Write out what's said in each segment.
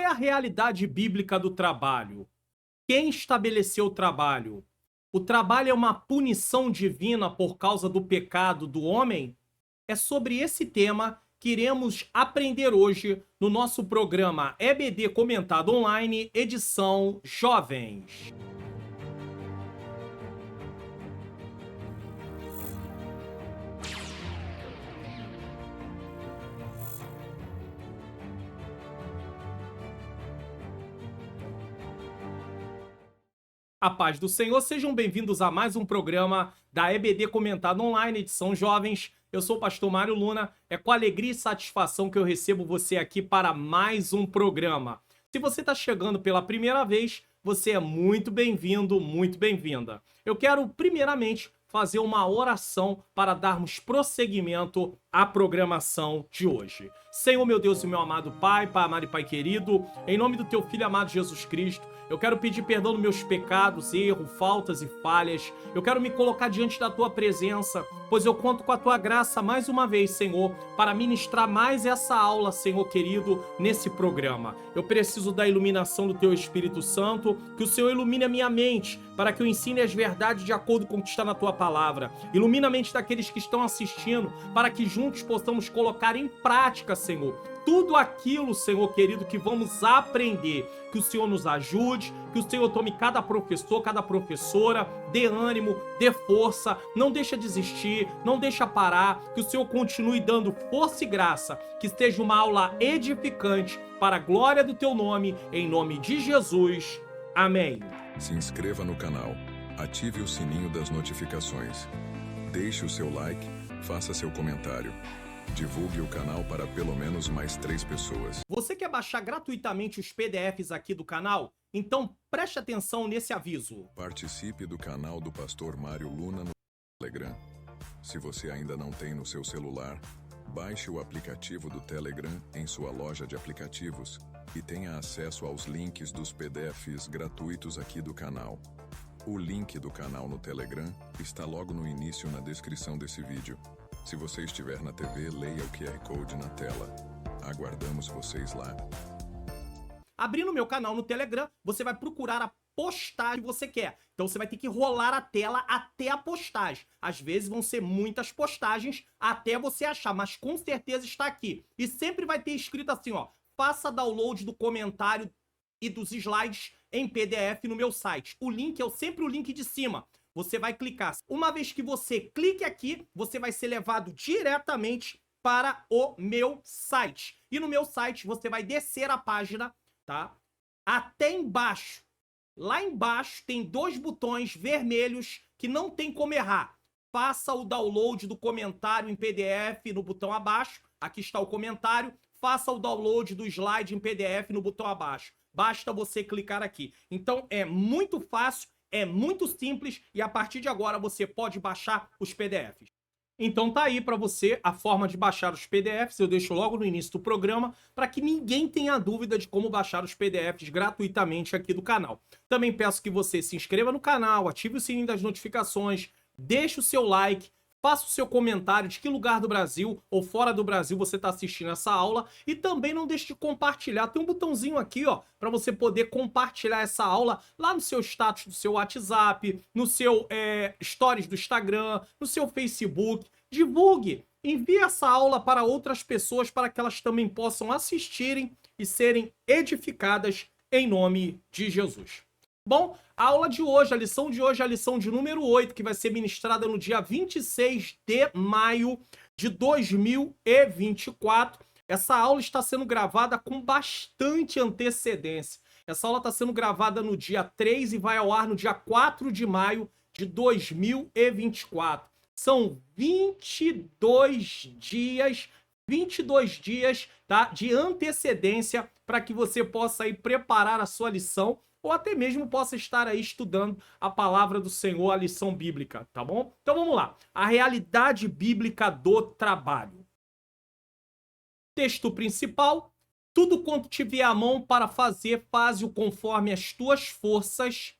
é a realidade bíblica do trabalho? Quem estabeleceu o trabalho? O trabalho é uma punição divina por causa do pecado do homem? É sobre esse tema que iremos aprender hoje no nosso programa EBD Comentado Online, edição Jovens. A paz do Senhor, sejam bem-vindos a mais um programa da EBD Comentado Online, edição Jovens. Eu sou o pastor Mário Luna, é com alegria e satisfação que eu recebo você aqui para mais um programa. Se você está chegando pela primeira vez, você é muito bem-vindo, muito bem-vinda. Eu quero, primeiramente, fazer uma oração para darmos prosseguimento à programação de hoje. Senhor, meu Deus e meu amado Pai, Pai amado e Pai querido, em nome do Teu Filho amado Jesus Cristo, eu quero pedir perdão dos meus pecados, erros, faltas e falhas. Eu quero me colocar diante da Tua presença, pois eu conto com a Tua graça mais uma vez, Senhor, para ministrar mais essa aula, Senhor querido, nesse programa. Eu preciso da iluminação do Teu Espírito Santo, que o Senhor ilumine a minha mente, para que eu ensine as verdades de acordo com o que está na Tua palavra. Ilumina a mente daqueles que estão assistindo, para que juntos possamos colocar em prática, Senhor, tudo aquilo, Senhor querido, que vamos aprender. Que o Senhor nos ajude, que o Senhor tome cada professor, cada professora, dê ânimo, dê força, não deixa desistir, não deixa parar, que o Senhor continue dando força e graça, que esteja uma aula edificante para a glória do Teu nome, em nome de Jesus. Amém. Se inscreva no canal, ative o sininho das notificações, deixe o seu like, faça seu comentário. Divulgue o canal para pelo menos mais 3 pessoas. Você quer baixar gratuitamente os PDFs aqui do canal? Então preste atenção nesse aviso. Participe do canal do Pastor Mário Luna no Telegram. Se você ainda não tem no seu celular, baixe o aplicativo do Telegram em sua loja de aplicativos e tenha acesso aos links dos PDFs gratuitos aqui do canal. O link do canal no Telegram está logo no início na descrição desse vídeo. Se você estiver na TV, leia o QR Code na tela. Aguardamos vocês lá. Abrindo meu canal no Telegram, você vai procurar a postagem que você quer. Então você vai ter que rolar a tela até a postagem. Às vezes vão ser muitas postagens até você achar, mas com certeza está aqui. E sempre vai ter escrito assim, ó: faça download do comentário e dos slides em PDF no meu site. O link é sempre o link de cima. Você vai clicar. Uma vez que você clique aqui, você vai ser levado diretamente para o meu site. E no meu site você vai descer a página, tá? Até embaixo. Lá embaixo tem 2 botões vermelhos que não tem como errar. Faça o download do comentário em PDF no botão abaixo. Aqui está o comentário. Faça o download do slide em PDF no botão abaixo. Basta você clicar aqui. Então é muito fácil. É muito simples e a partir de agora você pode baixar os PDFs. Então tá aí para você a forma de baixar os PDFs, eu deixo logo no início do programa para que ninguém tenha dúvida de como baixar os PDFs gratuitamente aqui do canal. Também peço que você se inscreva no canal, ative o sininho das notificações, deixe o seu like, faça o seu comentário de que lugar do Brasil ou fora do Brasil você está assistindo essa aula e também não deixe de compartilhar. Tem um botãozinho aqui, ó, para você poder compartilhar essa aula lá no seu status do seu WhatsApp, no seu stories do Instagram, no seu Facebook. Divulgue, envie essa aula para outras pessoas para que elas também possam assistirem e serem edificadas em nome de Jesus. Bom, a aula de hoje, a lição de hoje é a lição de número 8, que vai ser ministrada no dia 26 de maio de 2024. Essa aula está sendo gravada com bastante antecedência. Essa aula está sendo gravada no dia 3 e vai ao ar no dia 4 de maio de 2024. São 22 dias, tá, de antecedência para que você possa aí preparar a sua lição ou até mesmo possa estar aí estudando a palavra do Senhor, a lição bíblica, tá bom? Então vamos lá. A realidade bíblica do trabalho. Texto principal: tudo quanto te vier à mão para fazer, faze-o conforme as tuas forças,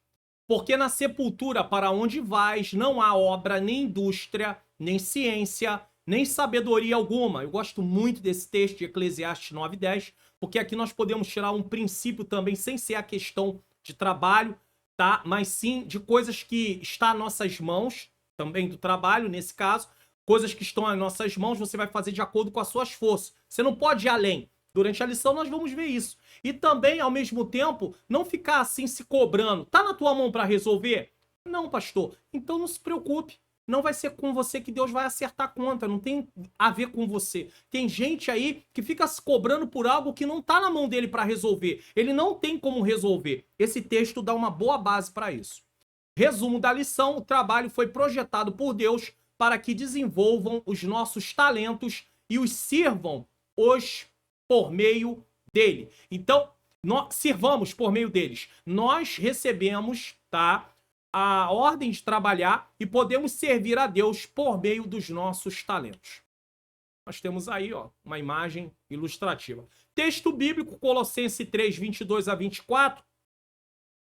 porque na sepultura para onde vais não há obra, nem indústria, nem ciência, nem sabedoria alguma. Eu gosto muito desse texto de Eclesiastes 9:10, porque aqui nós podemos tirar um princípio também, sem ser a questão de trabalho, tá? Mas sim de coisas que estão às nossas mãos, também do trabalho, nesse caso, coisas que estão às nossas mãos, você vai fazer de acordo com as suas forças. Você não pode ir além. Durante a lição nós vamos ver isso. E também, ao mesmo tempo, não ficar assim se cobrando. Tá na tua mão para resolver? Não, pastor. Então não se preocupe. Não vai ser com você que Deus vai acertar a conta. Não tem a ver com você. Tem gente aí que fica se cobrando por algo que não tá na mão dele para resolver. Ele não tem como resolver. Esse texto dá uma boa base para isso. Resumo da lição: o trabalho foi projetado por Deus para que desenvolvam os nossos talentos e os sirvam por meio dele. Então, nós sirvamos por meio deles. Nós recebemos, tá, a ordem de trabalhar e podemos servir a Deus por meio dos nossos talentos. Nós temos aí, ó, uma imagem ilustrativa. Texto bíblico, Colossenses 3, 22 a 24.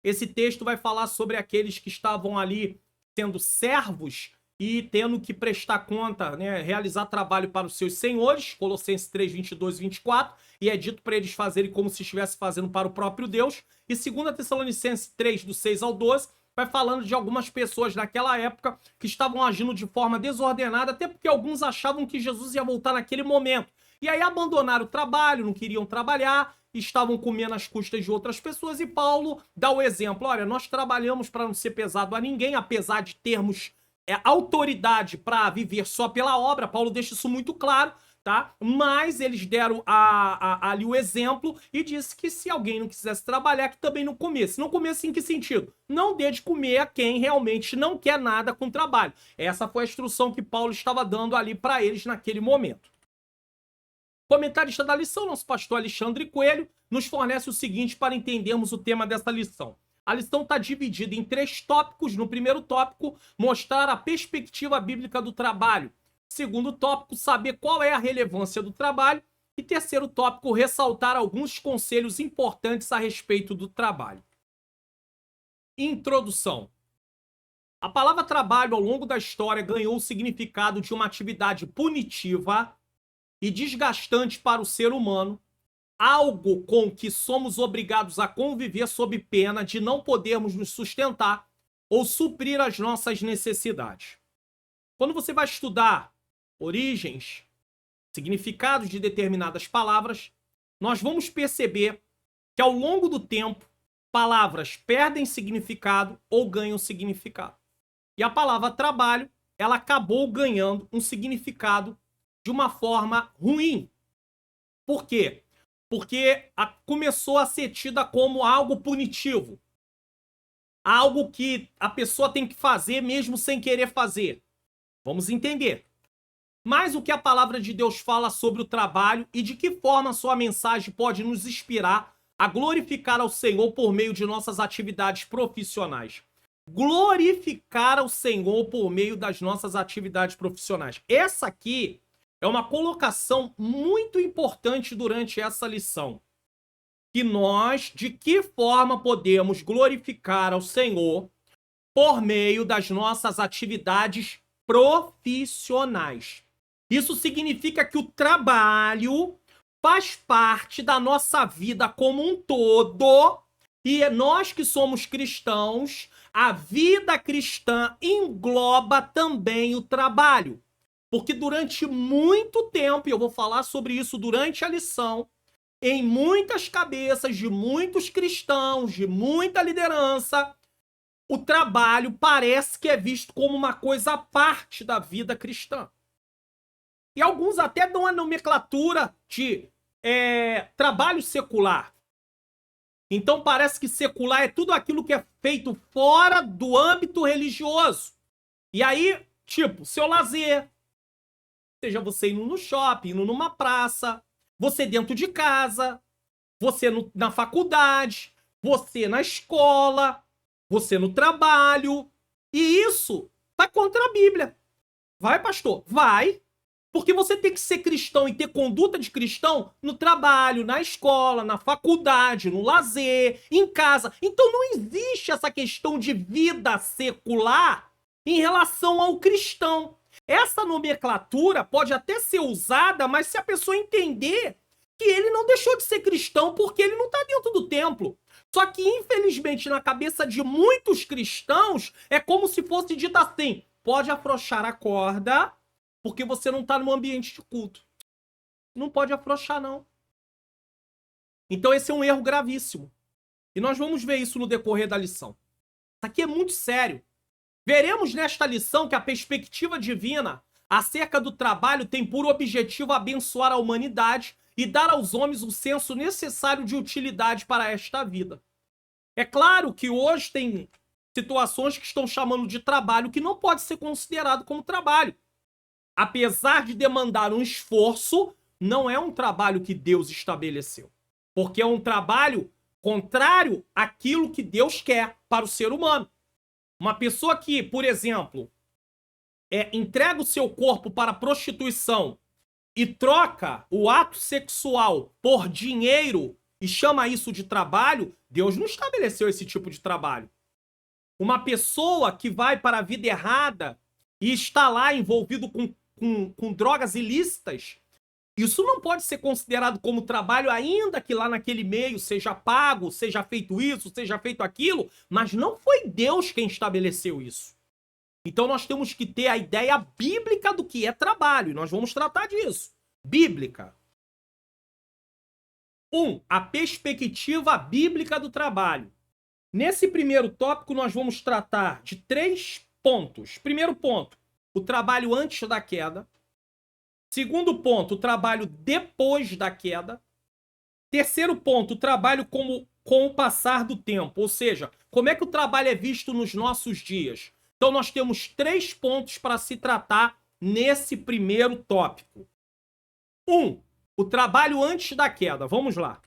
Esse texto vai falar sobre aqueles que estavam ali sendo servos e tendo que prestar conta, né, realizar trabalho para os seus senhores, Colossenses 3, 22 e 24, e é dito para eles fazerem como se estivesse fazendo para o próprio Deus. E 2 Tessalonicenses 3, do 6 ao 12, vai falando de algumas pessoas naquela época que estavam agindo de forma desordenada, até porque alguns achavam que Jesus ia voltar naquele momento. E aí abandonaram o trabalho, não queriam trabalhar, estavam comendo às custas de outras pessoas, e Paulo dá o exemplo: olha, nós trabalhamos para não ser pesado a ninguém, apesar de termos autoridade para viver só pela obra. Paulo deixa isso muito claro, tá? Mas eles deram ali o exemplo e disse que se alguém não quisesse trabalhar, que também não comesse. Não comesse em que sentido? Não dê de comer a quem realmente não quer nada com trabalho. Essa foi a instrução que Paulo estava dando ali para eles naquele momento. Comentarista da lição, nosso pastor Alexandre Coelho, nos fornece o seguinte para entendermos o tema dessa lição. A lição está dividida em 3 tópicos. No primeiro tópico, mostrar a perspectiva bíblica do trabalho. Segundo tópico, saber qual é a relevância do trabalho. E terceiro tópico, ressaltar alguns conselhos importantes a respeito do trabalho. Introdução. A palavra trabalho, ao longo da história, ganhou o significado de uma atividade punitiva e desgastante para o ser humano, algo com que somos obrigados a conviver sob pena de não podermos nos sustentar ou suprir as nossas necessidades. Quando você vai estudar origens, significados de determinadas palavras, nós vamos perceber que ao longo do tempo, palavras perdem significado ou ganham significado. E a palavra trabalho, ela acabou ganhando um significado de uma forma ruim. Por quê? Porque começou a ser tida como algo punitivo. Algo que a pessoa tem que fazer mesmo sem querer fazer. Vamos entender. Mas o que a palavra de Deus fala sobre o trabalho e de que forma sua mensagem pode nos inspirar a glorificar ao Senhor por meio de nossas atividades profissionais. Glorificar ao Senhor por meio das nossas atividades profissionais. Essa aqui é uma colocação muito importante durante essa lição. Que nós, de que forma podemos glorificar ao Senhor por meio das nossas atividades profissionais. Isso significa que o trabalho faz parte da nossa vida como um todo, e nós que somos cristãos, a vida cristã engloba também o trabalho. Porque durante muito tempo, e eu vou falar sobre isso durante a lição, em muitas cabeças de muitos cristãos, de muita liderança, o trabalho parece que é visto como uma coisa à parte da vida cristã. E alguns até dão a nomenclatura de trabalho secular. Então parece que secular é tudo aquilo que é feito fora do âmbito religioso. E aí, tipo, seu lazer, seja você indo no shopping, indo numa praça, você dentro de casa, você na faculdade, você na escola, você no trabalho. E isso vai contra a Bíblia. Vai, pastor? Vai. Porque você tem que ser cristão e ter conduta de cristão no trabalho, na escola, na faculdade, no lazer, em casa. Então não existe essa questão de vida secular em relação ao cristão. Essa nomenclatura pode até ser usada, mas se a pessoa entender que ele não deixou de ser cristão porque ele não está dentro do templo. Só que, infelizmente, na cabeça de muitos cristãos, é como se fosse dito assim: pode afrouxar a corda, porque você não está num ambiente de culto. Não pode afrouxar, não. Então esse é um erro gravíssimo. E nós vamos ver isso no decorrer da lição. Isso aqui é muito sério. Veremos nesta lição que a perspectiva divina acerca do trabalho tem por objetivo abençoar a humanidade e dar aos homens o senso necessário de utilidade para esta vida. É claro que hoje tem situações que estão chamando de trabalho que não pode ser considerado como trabalho. Apesar de demandar um esforço, não é um trabalho que Deus estabeleceu. Porque é um trabalho contrário àquilo que Deus quer para o ser humano. Uma pessoa que, por exemplo, entrega o seu corpo para a prostituição e troca o ato sexual por dinheiro e chama isso de trabalho, Deus não estabeleceu esse tipo de trabalho. Uma pessoa que vai para a vida errada e está lá envolvido com drogas ilícitas, isso não pode ser considerado como trabalho, ainda que lá naquele meio seja pago, seja feito isso, seja feito aquilo, mas não foi Deus quem estabeleceu isso. Então nós temos que ter a ideia bíblica do que é trabalho, e nós vamos tratar disso. Bíblica. 1. A perspectiva bíblica do trabalho. Nesse primeiro tópico nós vamos tratar de 3 pontos. Primeiro ponto, o trabalho antes da queda. Segundo ponto, o trabalho depois da queda. Terceiro ponto, o trabalho com o passar do tempo. Ou seja, como é que o trabalho é visto nos nossos dias? Então nós temos 3 pontos para se tratar nesse primeiro tópico. 1. O trabalho antes da queda. Vamos lá.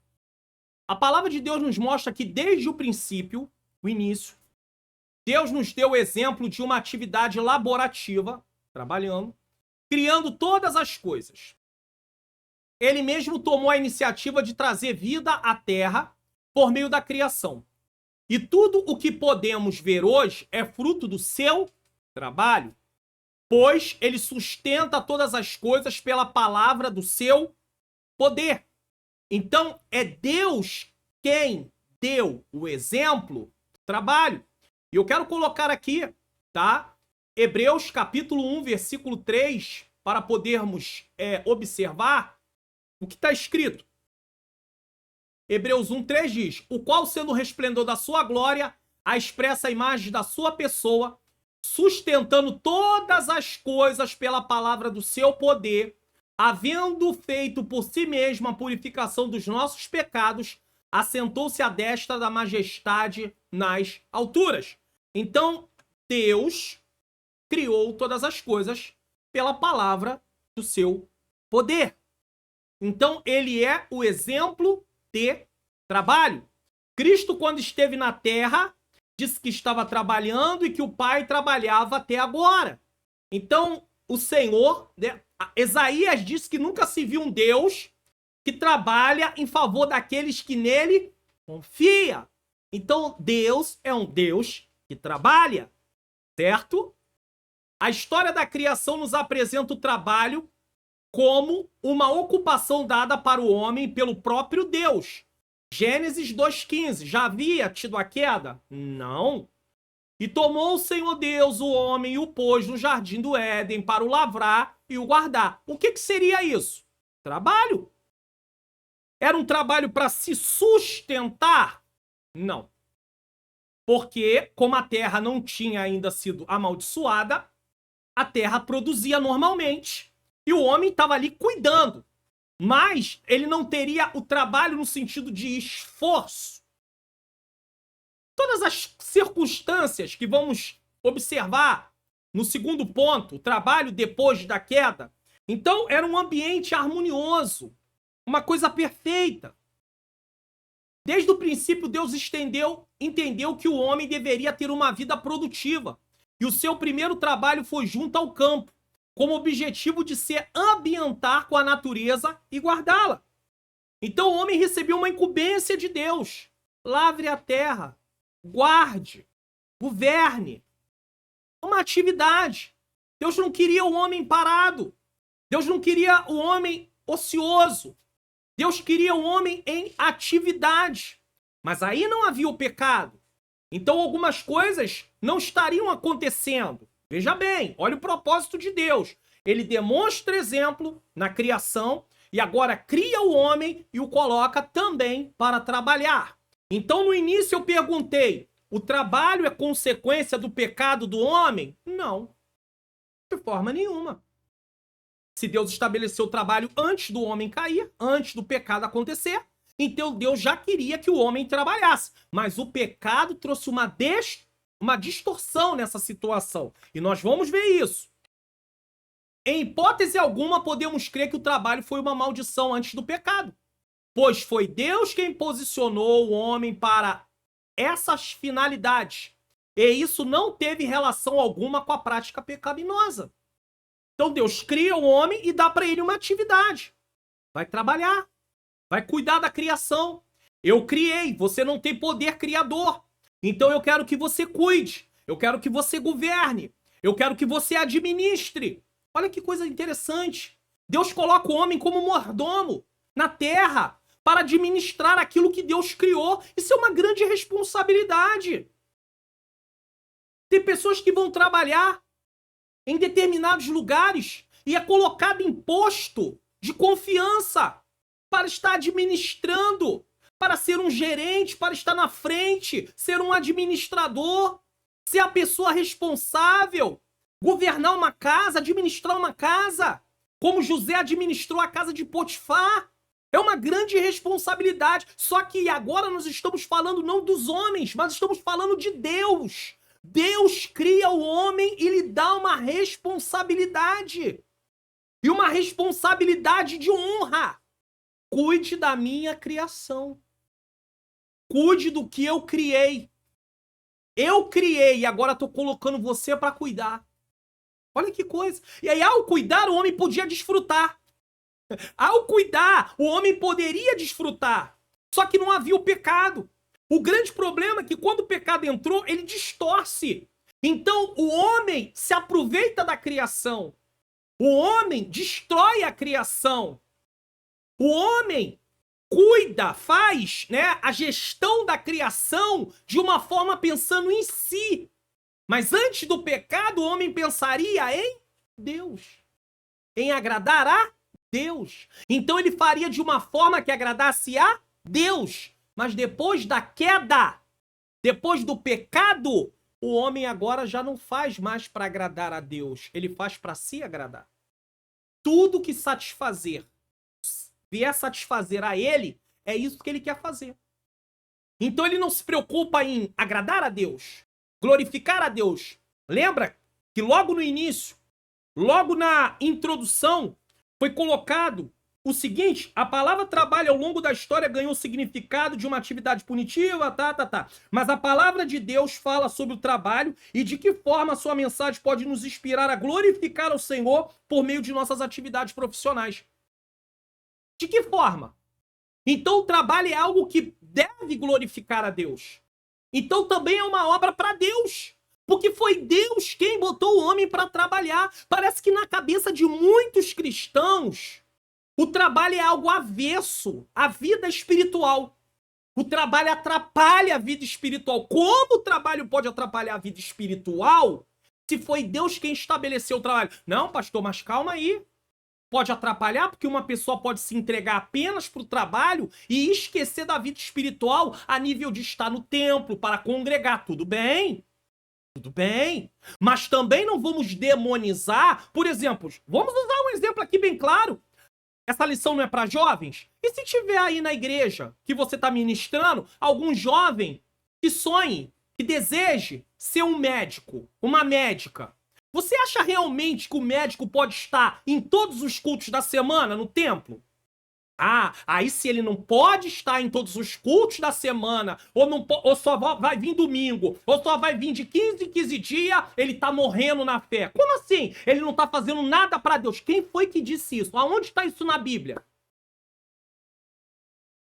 A palavra de Deus nos mostra que desde o princípio, o início, Deus nos deu o exemplo de uma atividade laborativa, trabalhando, criando todas as coisas. Ele mesmo tomou a iniciativa de trazer vida à Terra por meio da criação. E tudo o que podemos ver hoje é fruto do seu trabalho, pois ele sustenta todas as coisas pela palavra do seu poder. Então, é Deus quem deu o exemplo do trabalho. E eu quero colocar aqui, tá? Hebreus capítulo 1, versículo 3, para podermos observar o que está escrito. Hebreus 1, 3 diz: o qual, sendo o resplendor da sua glória, a expressa imagem da sua pessoa, sustentando todas as coisas pela palavra do seu poder, havendo feito por si mesmo a purificação dos nossos pecados, assentou-se à destra da majestade nas alturas. Então, Deus criou todas as coisas pela palavra do seu poder. Então, ele é o exemplo de trabalho. Cristo, quando esteve na terra, disse que estava trabalhando e que o Pai trabalhava até agora. Então, o Senhor, né, Isaías disse que nunca se viu um Deus que trabalha em favor daqueles que nele confia. Então, Deus é um Deus que trabalha, certo? A história da criação nos apresenta o trabalho como uma ocupação dada para o homem pelo próprio Deus. Gênesis 2,15. Já havia tido a queda? Não. E tomou o Senhor Deus o homem e o pôs no jardim do Éden para o lavrar e o guardar. O que seria isso? Trabalho. Era um trabalho para se sustentar? Não. Porque, como a terra não tinha ainda sido amaldiçoada, a terra produzia normalmente. E o homem estava ali cuidando. Mas ele não teria o trabalho no sentido de esforço. Todas as circunstâncias que vamos observar no segundo ponto, o trabalho depois da queda. Então, era um ambiente harmonioso, uma coisa perfeita. Desde o princípio, Deus entendeu que o homem deveria ter uma vida produtiva. E o seu primeiro trabalho foi junto ao campo, como objetivo de se ambientar com a natureza e guardá-la. Então o homem recebeu uma incumbência de Deus. Lavre a terra, guarde, governe. Uma atividade. Deus não queria o homem parado. Deus não queria o homem ocioso. Deus queria o homem em atividade. Mas aí não havia o pecado. Então algumas coisas não estariam acontecendo. Veja bem, olha o propósito de Deus. Ele demonstra exemplo na criação e agora cria o homem e o coloca também para trabalhar. Então no início eu perguntei, o trabalho é consequência do pecado do homem? Não, de forma nenhuma. Se Deus estabeleceu o trabalho antes do homem cair, antes do pecado acontecer, então Deus já queria que o homem trabalhasse. Mas o pecado trouxe uma distorção nessa situação. E nós vamos ver isso. Em hipótese alguma, podemos crer que o trabalho foi uma maldição antes do pecado. Pois foi Deus quem posicionou o homem para essas finalidades. E isso não teve relação alguma com a prática pecaminosa. Então Deus cria o homem e dá para ele uma atividade. Vai trabalhar. Vai cuidar da criação. Eu criei, você não tem poder criador. Então eu quero que você cuide. Eu quero que você governe. Eu quero que você administre. Olha que coisa interessante. Deus coloca o homem como mordomo na terra para administrar aquilo que Deus criou. Isso é uma grande responsabilidade. Tem pessoas que vão trabalhar em determinados lugares e é colocado imposto de confiança para estar administrando, para ser um gerente, para estar na frente, ser um administrador, ser a pessoa responsável, governar uma casa, administrar uma casa, como José administrou a casa de Potifar. É uma grande responsabilidade. Só que agora nós estamos falando não dos homens, mas estamos falando de Deus. Deus cria o homem e lhe dá uma responsabilidade. E uma responsabilidade de honra. Cuide da minha criação. Cuide do que eu criei. Eu criei e agora estou colocando você para cuidar. Olha que coisa. E aí, ao cuidar, o homem podia desfrutar. Ao cuidar, o homem poderia desfrutar. Só que não havia o pecado. O grande problema é que quando o pecado entrou, ele distorce. Então, o homem se aproveita da criação. O homem destrói a criação. O homem cuida, faz, né, a gestão da criação de uma forma pensando em si. Mas antes do pecado, o homem pensaria em Deus. Em agradar a Deus. Então ele faria de uma forma que agradasse a Deus. Mas depois da queda, depois do pecado, o homem agora já não faz mais para agradar a Deus. Ele faz para se agradar. Tudo que vier satisfazer a ele, é isso que ele quer fazer. Então ele não se preocupa em agradar a Deus, glorificar a Deus. Lembra que logo no início, logo na introdução, foi colocado o seguinte: a palavra trabalho ao longo da história ganhou o significado de uma atividade punitiva, Mas a palavra de Deus fala sobre o trabalho e de que forma a sua mensagem pode nos inspirar a glorificar ao Senhor por meio de nossas atividades profissionais. De que forma? Então o trabalho é algo que deve glorificar a Deus. Então também é uma obra para Deus. Porque foi Deus quem botou o homem para trabalhar. Parece que na cabeça de muitos cristãos, o trabalho é algo avesso à vida espiritual. O trabalho atrapalha a vida espiritual. Como o trabalho pode atrapalhar a vida espiritual se foi Deus quem estabeleceu o trabalho? Não, pastor, mas calma aí. Pode atrapalhar porque uma pessoa pode se entregar apenas para o trabalho e esquecer da vida espiritual a nível de estar no templo para congregar. Tudo bem. Tudo bem. Mas também não vamos demonizar. Por exemplo, vamos usar um exemplo aqui bem claro. Essa lição não é para jovens? E se tiver aí na igreja que você está ministrando algum jovem que sonhe, que deseje ser um médico, uma médica? Você acha realmente que o médico pode estar em todos os cultos da semana no templo? Ah, aí se ele não pode estar em todos os cultos da semana, ou só vai vir domingo, ou só vai vir de 15 em 15 dias, ele tá morrendo na fé. Como assim? Ele não tá fazendo nada para Deus. Quem foi que disse isso? Aonde está isso na Bíblia?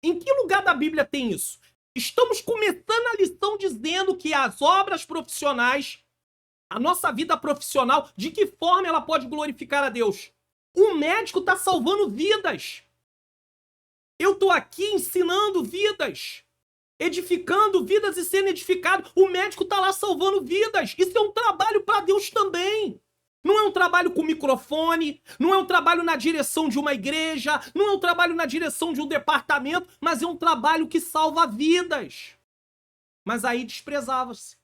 Em que lugar da Bíblia tem isso? Estamos começando a lição dizendo que as obras profissionais, a nossa vida profissional, de que forma ela pode glorificar a Deus? Um médico está salvando vidas. Eu tô aqui ensinando vidas, edificando vidas e sendo edificado. O médico tá lá salvando vidas. Isso é um trabalho para Deus também. Não é um trabalho com microfone, não é um trabalho na direção de uma igreja, não é um trabalho na direção de um departamento, mas é um trabalho que salva vidas. Mas aí desprezava-se.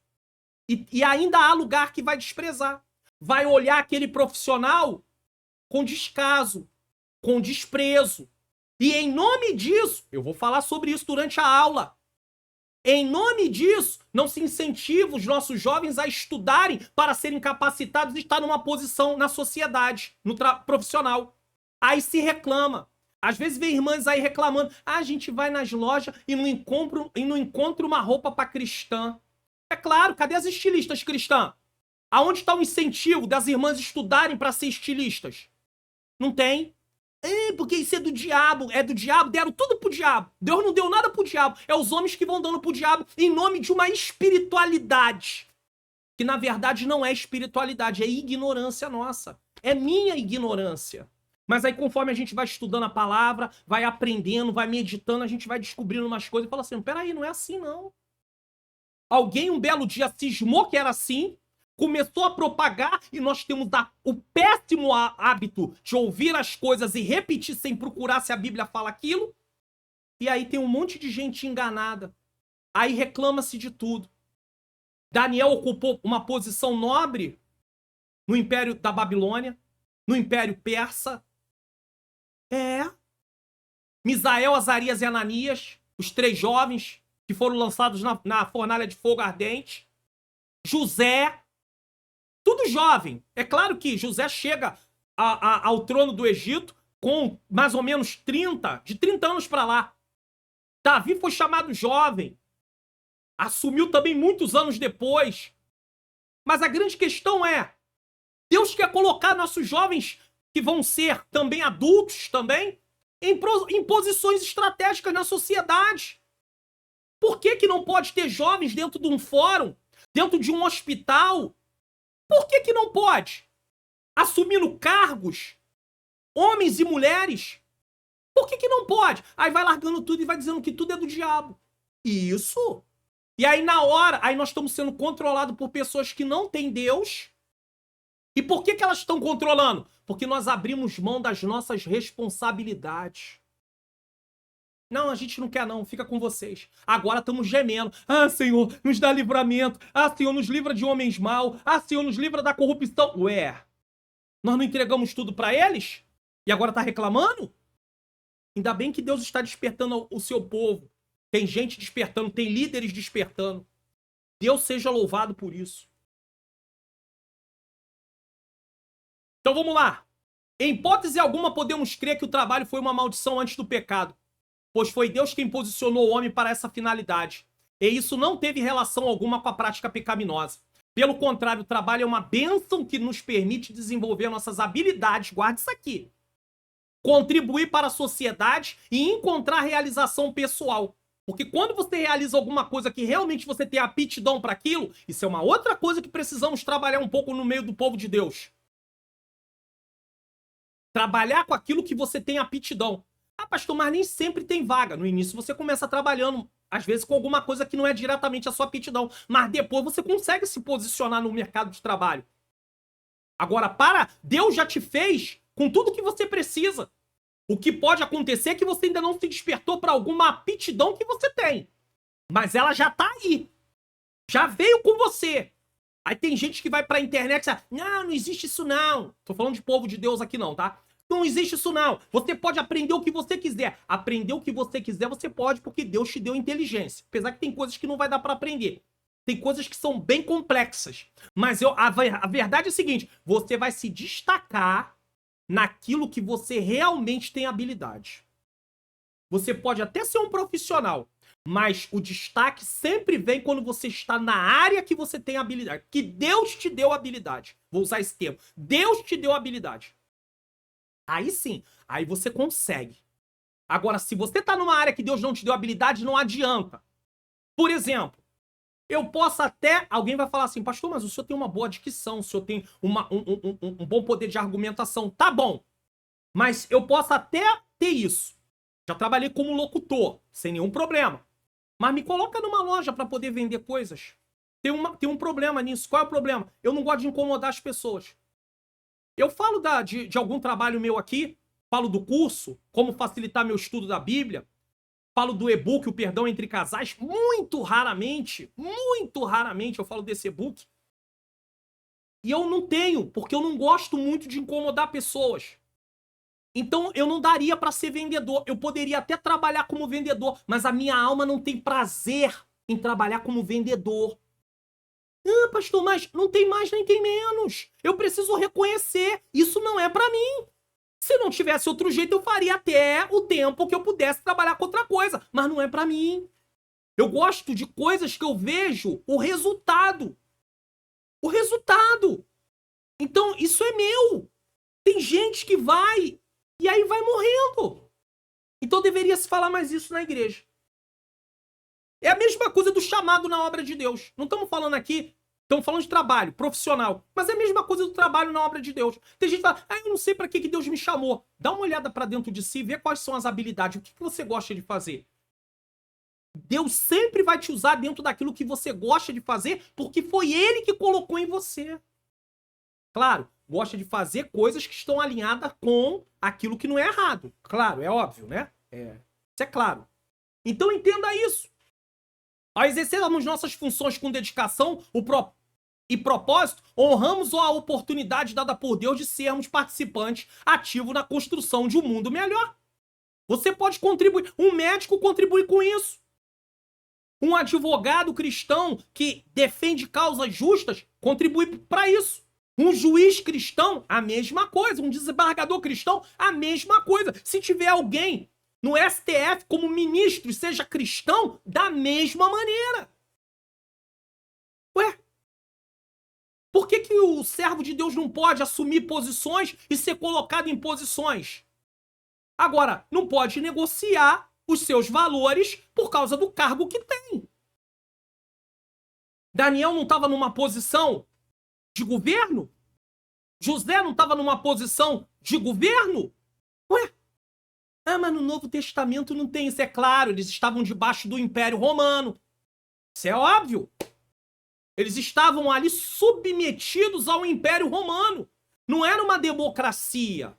E ainda há lugar que vai desprezar. Vai olhar aquele profissional com descaso, com desprezo. E em nome disso, eu vou falar sobre isso durante a aula. Em nome disso, não se incentiva os nossos jovens a estudarem para serem capacitados e estar numa posição na sociedade, no profissional. Aí se reclama. Às vezes vem irmãs aí reclamando, a gente vai nas lojas e não encontra uma roupa para cristã. É claro, cadê as estilistas cristãs? Aonde está o incentivo das irmãs estudarem para ser estilistas? Não tem. Porque isso é do diabo, deram tudo pro diabo. Deus não deu nada pro diabo. É os homens que vão dando pro diabo em nome de uma espiritualidade. Que na verdade não é espiritualidade, é ignorância nossa. É minha ignorância. Mas aí conforme a gente vai estudando a palavra, vai aprendendo, vai meditando, a gente vai descobrindo umas coisas e fala assim, peraí, não é assim não. Alguém um belo dia cismou que era assim, começou a propagar e nós temos o péssimo hábito de ouvir as coisas e repetir sem procurar se a Bíblia fala aquilo. E aí tem um monte de gente enganada. Aí reclama-se de tudo. Daniel ocupou uma posição nobre no Império da Babilônia, no Império Persa. Misael, Azarias e Ananias, os 3 jovens que foram lançados na fornalha de fogo ardente. José, tudo jovem. É claro que José chega ao trono do Egito com mais ou menos de 30 anos para lá. Davi foi chamado jovem. Assumiu também muitos anos depois. Mas a grande questão é, Deus quer colocar nossos jovens, que vão ser também adultos também, em posições estratégicas na sociedade. Por que não pode ter jovens dentro de um fórum, dentro de um hospital? Por que não pode? Assumindo cargos, homens e mulheres. Por que não pode? Aí vai largando tudo e vai dizendo que tudo é do diabo. Isso. E aí na hora, aí nós estamos sendo controlados por pessoas que não têm Deus. E por que elas estão controlando? Porque nós abrimos mão das nossas responsabilidades. Não, a gente não quer não, fica com vocês. Agora estamos gemendo. Ah, Senhor, nos dá livramento. Ah, Senhor, nos livra de homens maus. Ah, Senhor, nos livra da corrupção. Ué, nós não entregamos tudo para eles? E agora tá reclamando? Ainda bem que Deus está despertando o seu povo. Tem gente despertando, tem líderes despertando. Deus seja louvado por isso. Então vamos lá. Em hipótese alguma podemos crer que o trabalho foi uma maldição antes do pecado, pois foi Deus quem posicionou o homem para essa finalidade. E isso não teve relação alguma com a prática pecaminosa. Pelo contrário, o trabalho é uma bênção que nos permite desenvolver nossas habilidades, guarde isso aqui, contribuir para a sociedade e encontrar realização pessoal. Porque quando você realiza alguma coisa que realmente você tem aptidão para aquilo, isso é uma outra coisa que precisamos trabalhar um pouco no meio do povo de Deus. Trabalhar com aquilo que você tem aptidão. Ah, pastor, mas nem sempre tem vaga. No início você começa trabalhando, às vezes com alguma coisa que não é diretamente a sua aptidão, mas depois você consegue se posicionar no mercado de trabalho. Agora, Deus já te fez com tudo que você precisa. O que pode acontecer é que você ainda não se despertou para alguma aptidão que você tem. Mas ela já tá aí. Já veio com você. Aí tem gente que vai pra internet e diz, não existe isso não. Tô falando de povo de Deus aqui não, tá? Não existe isso não. Você pode aprender o que você quiser. Aprender o que você quiser você pode porque Deus te deu inteligência. Apesar que tem coisas que não vai dar pra aprender. Tem coisas que são bem complexas. Mas a verdade é a seguinte, você vai se destacar naquilo que você realmente tem habilidade. Você pode até ser um profissional, mas o destaque sempre vem quando você está na área que você tem habilidade. Que Deus te deu habilidade. Vou usar esse termo. Deus te deu habilidade. Aí sim, aí você consegue. Agora, se você está numa área que Deus não te deu habilidade, não adianta. Por exemplo, eu posso até... Alguém vai falar assim, pastor, mas o senhor tem uma boa dicção, o senhor tem um bom poder de argumentação. Tá bom, mas eu posso até ter isso. Já trabalhei como locutor, sem nenhum problema. Mas me coloca numa loja para poder vender coisas. Tem um problema nisso. Qual é o problema? Eu não gosto de incomodar as pessoas. Eu falo de algum trabalho meu aqui, falo do curso, como facilitar meu estudo da Bíblia, falo do e-book, o Perdão Entre Casais, muito raramente eu falo desse e-book. E eu não tenho, porque eu não gosto muito de incomodar pessoas. Então eu não daria para ser vendedor. Eu poderia até trabalhar como vendedor, mas a minha alma não tem prazer em trabalhar como vendedor. Ah, pastor, mas não tem mais nem tem menos. Eu preciso reconhecer, isso não é para mim. Se não tivesse outro jeito, eu faria até o tempo que eu pudesse trabalhar com outra coisa, mas não é para mim. Eu gosto de coisas que eu vejo o resultado. O resultado. Então, isso é meu. Tem gente que vai e aí vai morrendo. Então deveria se falar mais isso na igreja. É a mesma coisa do chamado na obra de Deus. Não estamos falando aqui, estamos falando de trabalho profissional, mas é a mesma coisa do trabalho na obra de Deus. Tem gente que fala, eu não sei para que Deus me chamou. Dá uma olhada para dentro de si, vê quais são as habilidades, o que você gosta de fazer. Deus sempre vai te usar dentro daquilo que você gosta de fazer, porque foi Ele que colocou em você. Claro, gosta de fazer coisas que estão alinhadas com aquilo que não é errado. Claro, é óbvio, né? Isso é claro. Então entenda isso. Ao exercermos nossas funções com dedicação e propósito, honramos a oportunidade dada por Deus de sermos participantes ativos na construção de um mundo melhor. Você pode contribuir. Um médico contribui com isso. Um advogado cristão que defende causas justas contribui para isso. Um juiz cristão, a mesma coisa. Um desembargador cristão, a mesma coisa. Se tiver alguém no STF como ministro e seja cristão, da mesma maneira. Ué? Por que o servo de Deus não pode assumir posições e ser colocado em posições? Agora, não pode negociar os seus valores por causa do cargo que tem. Daniel não estava numa posição de governo? José não estava numa posição de governo? Ué? Mas no Novo Testamento não tem isso, é claro. Eles estavam debaixo do Império Romano. Isso é óbvio. Eles estavam ali submetidos ao Império Romano. Não era uma democracia.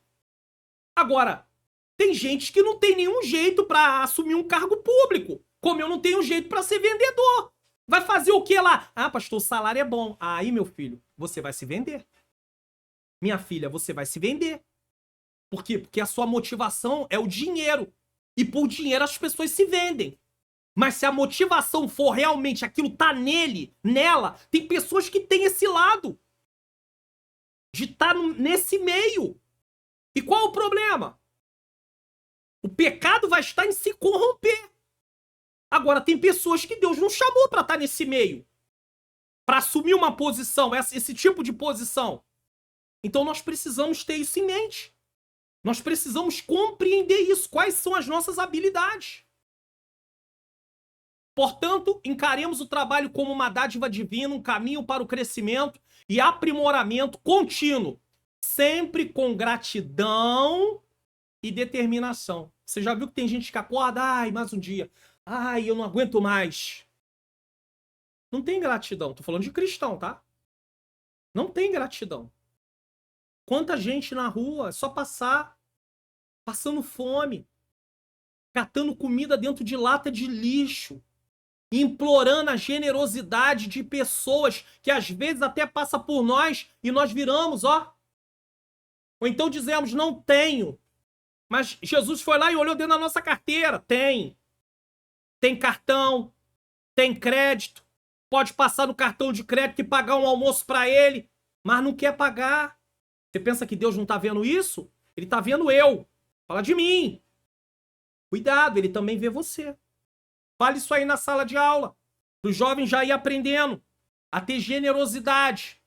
Agora, tem gente que não tem nenhum jeito para assumir um cargo público. Como eu não tenho jeito para ser vendedor. Vai fazer o que lá? Pastor, o salário é bom. Aí, meu filho, você vai se vender. Minha filha, você vai se vender. Por quê? Porque a sua motivação é o dinheiro. E por dinheiro as pessoas se vendem. Mas se a motivação for realmente aquilo tá nele, nela, tem pessoas que têm esse lado. De estar nesse meio. E qual o problema? O pecado vai estar em se corromper. Agora, tem pessoas que Deus não chamou para estar nesse meio. Para assumir uma posição, esse tipo de posição. Então nós precisamos ter isso em mente. Nós precisamos compreender isso. Quais são as nossas habilidades? Portanto, encaremos o trabalho como uma dádiva divina, um caminho para o crescimento e aprimoramento contínuo. Sempre com gratidão e determinação. Você já viu que tem gente que acorda, mais um dia. Eu não aguento mais. Não tem gratidão. Tô falando de cristão, tá? Não tem gratidão. Quanta gente na rua, é só passando fome, catando comida dentro de lata de lixo, implorando a generosidade de pessoas que às vezes até passa por nós e nós viramos, ó. Ou então dizemos, não tenho. Mas Jesus foi lá e olhou dentro da nossa carteira. Tem. Tem cartão, tem crédito, pode passar no cartão de crédito e pagar um almoço para ele, mas não quer pagar. Você pensa que Deus não tá vendo isso? Ele tá vendo eu. Fala de mim. Cuidado, ele também vê você. Fale isso aí na sala de aula. Para os jovens já ir aprendendo a ter generosidade.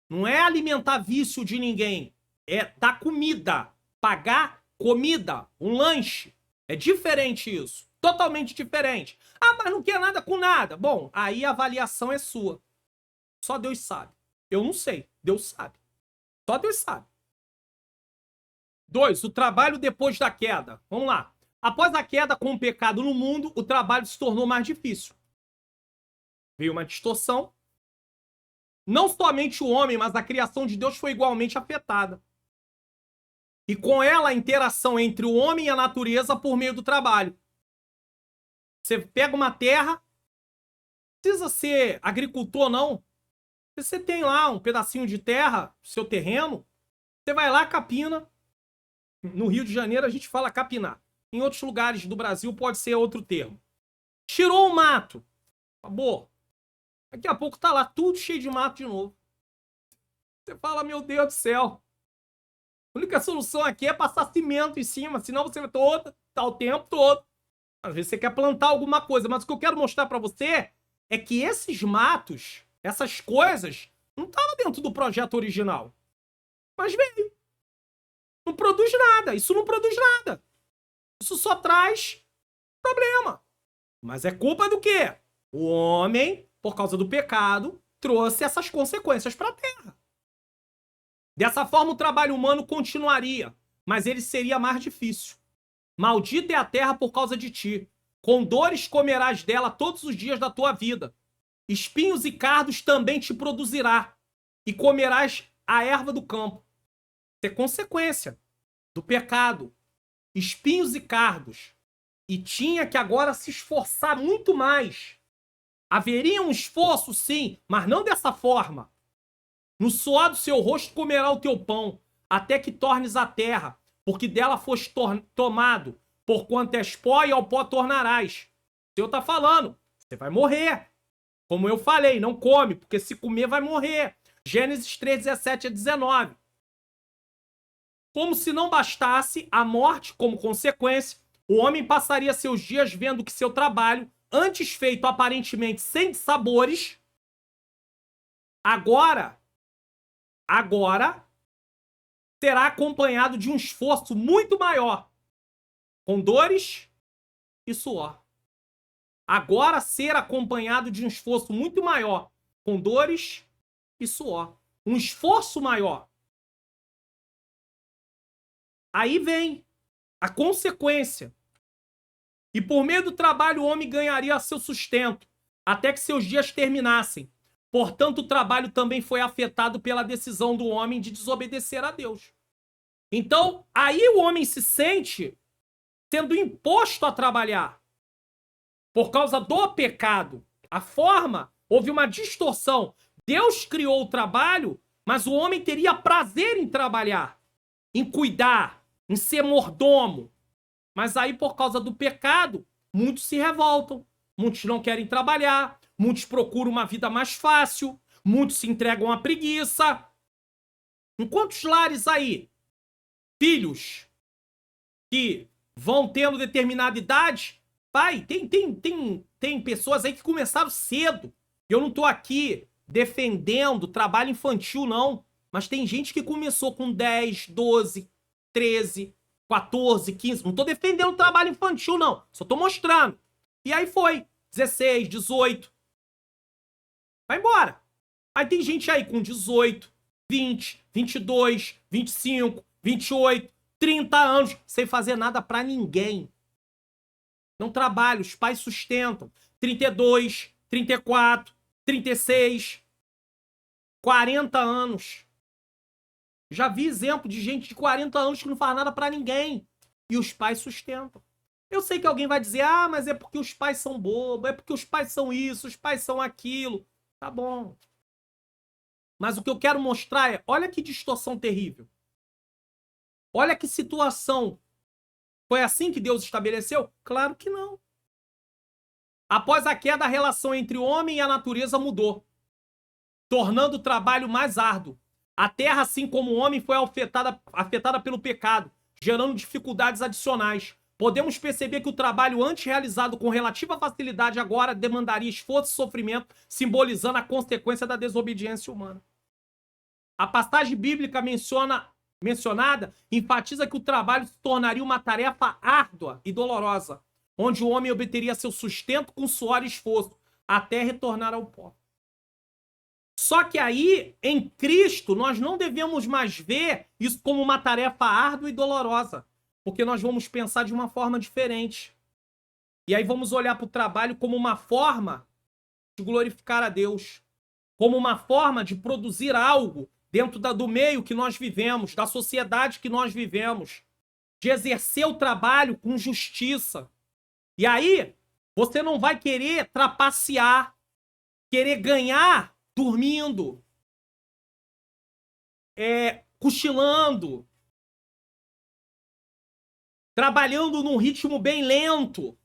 Não é alimentar vício de ninguém. É dar comida. Pagar comida. Um lanche. É diferente isso. Totalmente diferente. Mas não quer nada com nada. Bom, aí a avaliação é sua. Só Deus sabe. Eu não sei. Deus sabe. Só Deus sabe. 2. O trabalho depois da queda. Vamos lá. Após a queda com o pecado no mundo, o trabalho se tornou mais difícil. Veio uma distorção. Não somente o homem, mas a criação de Deus foi igualmente afetada. E com ela a interação entre o homem e a natureza por meio do trabalho. Você pega uma terra, não precisa ser agricultor não. Você tem lá um pedacinho de terra, seu terreno, você vai lá, capina. No Rio de Janeiro a gente fala capinar. Em outros lugares do Brasil pode ser outro termo. Tirou o mato. Acabou. Daqui a pouco tá lá tudo cheio de mato de novo. Você fala, meu Deus do céu. A única solução aqui é passar cimento em cima, senão você vai tá o tempo todo. Às vezes você quer plantar alguma coisa, mas o que eu quero mostrar pra você é que esses matos, essas coisas, não estavam dentro do projeto original. Mas veio. Não produz nada. Isso não produz nada. Isso só traz problema. Mas é culpa do quê? O homem, por causa do pecado, trouxe essas consequências para a terra. Dessa forma, o trabalho humano continuaria, mas ele seria mais difícil. Maldita é a terra por causa de ti. Com dores comerás dela todos os dias da tua vida. Espinhos e cardos também te produzirá, e comerás a erva do campo. Isso é consequência do pecado. Espinhos e cardos. E tinha que agora se esforçar muito mais. Haveria um esforço, sim, mas não dessa forma. No suor do seu rosto comerá o teu pão, até que tornes a terra, porque dela foste tomado, porquanto és pó e ao pó tornarás. O Senhor está falando, você vai morrer. Como eu falei, não come, porque se comer vai morrer. Gênesis 3, 17 a 19. Como se não bastasse a morte como consequência, o homem passaria seus dias vendo que seu trabalho, antes feito aparentemente sem sabores, agora será acompanhado de um esforço muito maior, com dores e suor. Agora ser acompanhado de um esforço muito maior, com dores e suor. Um esforço maior. Aí vem a consequência. E por meio do trabalho o homem ganharia seu sustento, até que seus dias terminassem. Portanto, o trabalho também foi afetado pela decisão do homem de desobedecer a Deus. Então, aí o homem se sente sendo imposto a trabalhar. Por causa do pecado. A forma, houve uma distorção. Deus criou o trabalho, mas o homem teria prazer em trabalhar, em cuidar, em ser mordomo. Mas aí, por causa do pecado, muitos se revoltam. Muitos não querem trabalhar. Muitos procuram uma vida mais fácil. Muitos se entregam à preguiça. Em quantos lares aí, filhos que vão tendo determinada idade, pai, tem pessoas aí que começaram cedo. Eu não tô aqui defendendo trabalho infantil, não. Mas tem gente que começou com 10, 12, 13, 14, 15. Não tô defendendo o trabalho infantil, não. Só tô mostrando. E aí foi. 16, 18. Vai embora. Aí tem gente aí com 18, 20, 22, 25, 28, 30 anos, sem fazer nada pra ninguém. Não trabalha, os pais sustentam. 32, 34, 36, 40 anos. Já vi exemplo de gente de 40 anos que não faz nada pra ninguém. E os pais sustentam. Eu sei que alguém vai dizer, ah, mas é porque os pais são bobos, é porque os pais são isso, os pais são aquilo. Tá bom. Mas o que eu quero mostrar é, olha que distorção terrível. Olha que situação. Foi assim que Deus estabeleceu? Claro que não. Após a queda, a relação entre o homem e a natureza mudou, tornando o trabalho mais árduo. A terra, assim como o homem, foi afetada pelo pecado, gerando dificuldades adicionais. Podemos perceber que o trabalho antes realizado com relativa facilidade agora demandaria esforço e sofrimento, simbolizando a consequência da desobediência humana. A passagem bíblica mencionada enfatiza que o trabalho se tornaria uma tarefa árdua e dolorosa, onde o homem obteria seu sustento com suor e esforço, até retornar ao pó. Só que aí, em Cristo, nós não devemos mais ver isso como uma tarefa árdua e dolorosa, porque nós vamos pensar de uma forma diferente. E aí vamos olhar para o trabalho como uma forma de glorificar a Deus, como uma forma de produzir algo dentro do meio que nós vivemos, da sociedade que nós vivemos, de exercer o trabalho com justiça. E aí, você não vai querer trapacear, querer ganhar dormindo, cochilando, trabalhando num ritmo bem lento,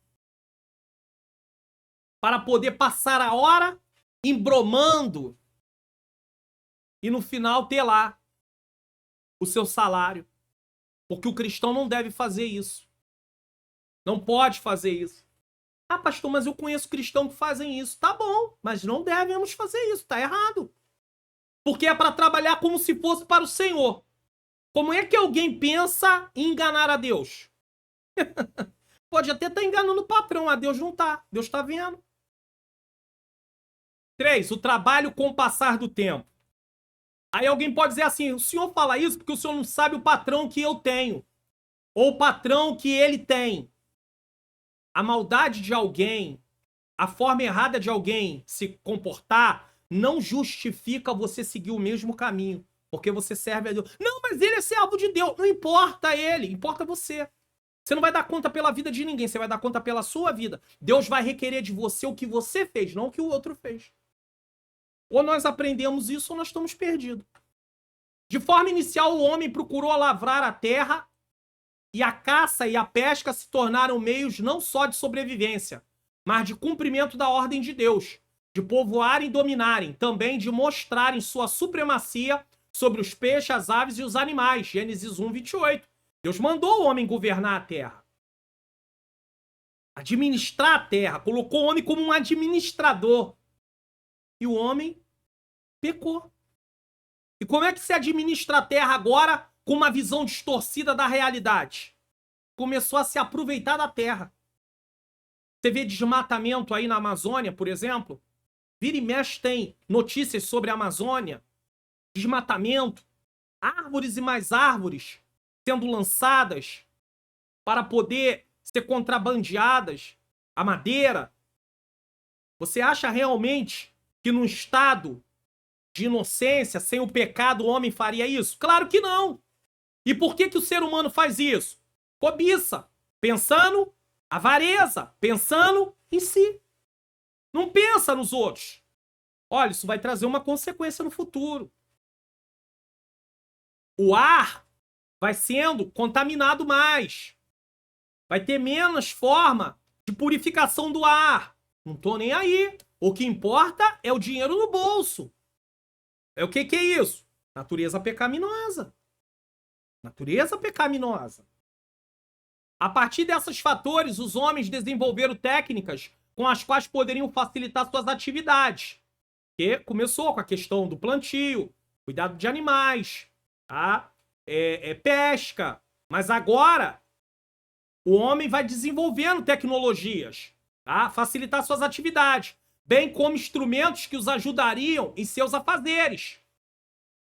para poder passar a hora embromando e no final ter lá o seu salário. Porque o cristão não deve fazer isso. Não pode fazer isso. Ah, pastor, mas eu conheço cristãos que fazem isso. Tá bom, mas não devemos fazer isso. Tá errado. Porque é para trabalhar como se fosse para o Senhor. Como é que alguém pensa em enganar a Deus? Pode até estar enganando o patrão, a Deus não tá. Deus tá vendo. 3. O trabalho com o passar do tempo. Aí alguém pode dizer assim, o senhor fala isso porque o senhor não sabe o patrão que eu tenho. Ou o patrão que ele tem. A maldade de alguém, a forma errada de alguém se comportar, não justifica você seguir o mesmo caminho. Porque você serve a Deus. Não, mas ele é servo de Deus. Não importa ele, importa você. Você não vai dar conta pela vida de ninguém, você vai dar conta pela sua vida. Deus vai requerer de você o que você fez, não o que o outro fez. Ou nós aprendemos isso ou nós estamos perdidos. De forma inicial, o homem procurou lavrar a terra e a caça e a pesca se tornaram meios não só de sobrevivência, mas de cumprimento da ordem de Deus, de povoarem e dominarem, também de mostrarem sua supremacia sobre os peixes, as aves e os animais. Gênesis 1, 28. Deus mandou o homem governar a terra. Administrar a terra. Colocou o homem como um administrador. E o homem pecou. E como é que se administra a terra agora com uma visão distorcida da realidade? Começou a se aproveitar da terra. Você vê desmatamento aí na Amazônia, por exemplo? Vira e mexe tem notícias sobre a Amazônia. Desmatamento. Árvores e mais árvores sendo lançadas para poder ser contrabandeadas. A madeira. Você acha realmente que num estado de inocência, sem o pecado, o homem faria isso? Claro que não. E por que o ser humano faz isso? Cobiça. Pensando, avareza. Pensando em si. Não pensa nos outros. Olha, isso vai trazer uma consequência no futuro. O ar vai sendo contaminado mais. Vai ter menos forma de purificação do ar. Não tô nem aí. O que importa é o dinheiro no bolso. É o que é isso? Natureza pecaminosa. Natureza pecaminosa. A partir desses fatores, os homens desenvolveram técnicas com as quais poderiam facilitar suas atividades. Que começou com a questão do plantio, cuidado de animais, tá? Pesca. Mas agora, o homem vai desenvolvendo tecnologias, tá? Facilitar suas atividades, bem como instrumentos que os ajudariam em seus afazeres.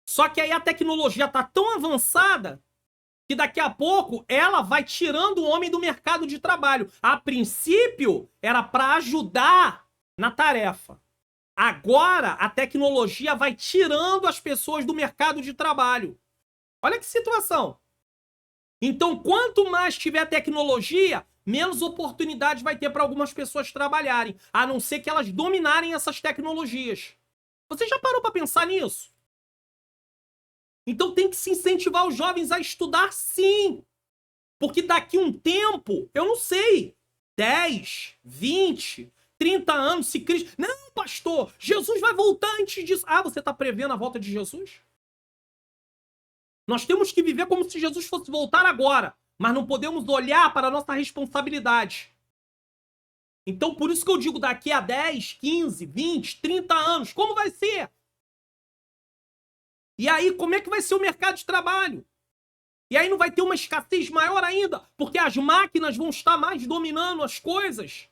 Só que aí a tecnologia está tão avançada que daqui a pouco ela vai tirando o homem do mercado de trabalho. A princípio, era para ajudar na tarefa. Agora, a tecnologia vai tirando as pessoas do mercado de trabalho. Olha que situação. Então, quanto mais tiver tecnologia, menos oportunidade vai ter para algumas pessoas trabalharem, a não ser que elas dominarem essas tecnologias. Você já parou para pensar nisso? Então tem que se incentivar os jovens a estudar, sim. Porque daqui um tempo, eu não sei, 10, 20, 30 anos, se Cristo... Não, pastor, Jesus vai voltar antes disso. Ah, você está prevendo a volta de Jesus? Nós temos que viver como se Jesus fosse voltar agora, mas não podemos olhar para a nossa responsabilidade. Então, por isso que eu digo, daqui a 10, 15, 20, 30 anos, como vai ser? E aí, como é que vai ser o mercado de trabalho? E aí não vai ter uma escassez maior ainda, porque as máquinas vão estar mais dominando as coisas.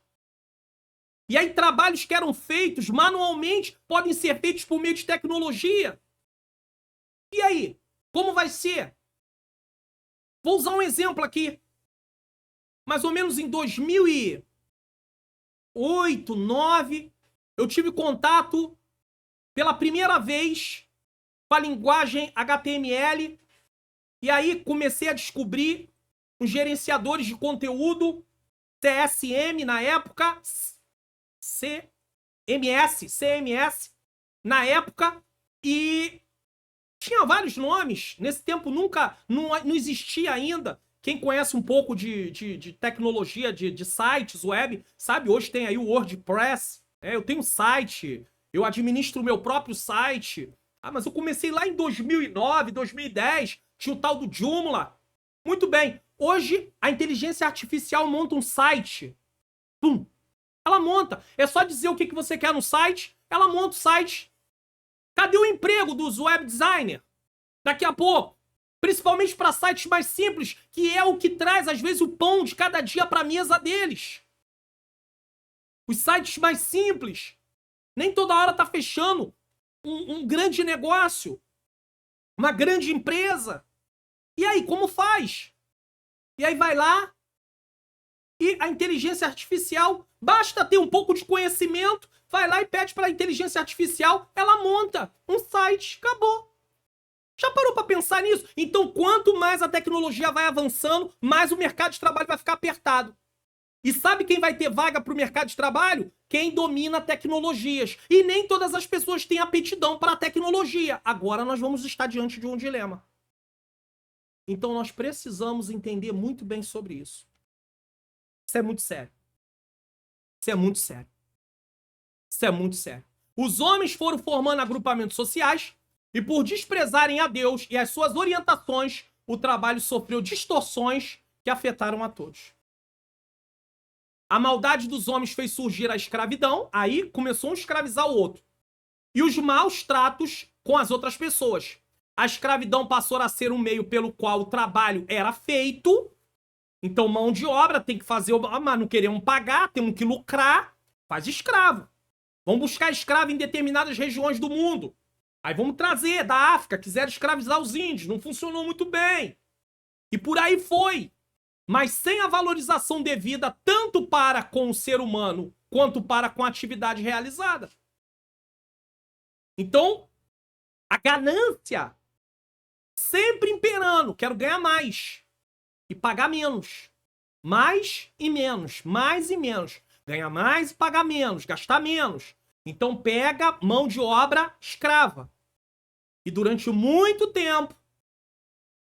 E aí trabalhos que eram feitos manualmente podem ser feitos por meio de tecnologia. E aí? Como vai ser? Vou usar um exemplo aqui. Mais ou menos em 2008, 2009, eu tive contato pela primeira vez com a linguagem HTML. E aí comecei a descobrir os gerenciadores de conteúdo, CSM na época, CMS na época, e tinha vários nomes. Nesse tempo não existia ainda. Quem conhece um pouco de tecnologia, de sites, web, sabe? Hoje tem aí o WordPress. Eu tenho um site, eu administro o meu próprio site. Ah, mas eu comecei lá em 2009, 2010, tinha o tal do Joomla. Muito bem. Hoje, a inteligência artificial monta um site. Pum! Ela monta. É só dizer o que você quer no site, ela monta o site. Cadê o emprego dos web designers? Daqui a pouco. Principalmente para sites mais simples, que é o que traz, às vezes, o pão de cada dia para a mesa deles. Os sites mais simples. Nem toda hora tá fechando um grande negócio. Uma grande empresa. E aí, como faz? E aí vai lá e a inteligência artificial, basta ter um pouco de conhecimento, vai lá e pede para a inteligência artificial, ela monta um site, acabou. Já parou para pensar nisso? Então, quanto mais a tecnologia vai avançando, mais o mercado de trabalho vai ficar apertado. E sabe quem vai ter vaga para o mercado de trabalho? Quem domina tecnologias. E nem todas as pessoas têm aptidão para a tecnologia. Agora nós vamos estar diante de um dilema. Então nós precisamos entender muito bem sobre isso. Isso é muito sério. Isso é muito sério. Isso é muito sério. Os homens foram formando agrupamentos sociais e por desprezarem a Deus e as suas orientações, o trabalho sofreu distorções que afetaram a todos. A maldade dos homens fez surgir a escravidão, aí começou um a escravizar o outro. E os maus tratos com as outras pessoas. A escravidão passou a ser um meio pelo qual o trabalho era feito. Então, mão de obra, tem que fazer, mas não queremos pagar, temos que lucrar, faz escravo. Vamos buscar escravo em determinadas regiões do mundo. Aí vamos trazer da África, quiseram escravizar os índios, não funcionou muito bem. E por aí foi. Mas sem a valorização devida tanto para com o ser humano, quanto para com a atividade realizada. Então, a ganância sempre imperando, quero ganhar mais e pagar menos. Mais e menos, mais e menos. Ganhar mais e pagar menos, gastar menos. Então pega mão de obra escrava. E durante muito tempo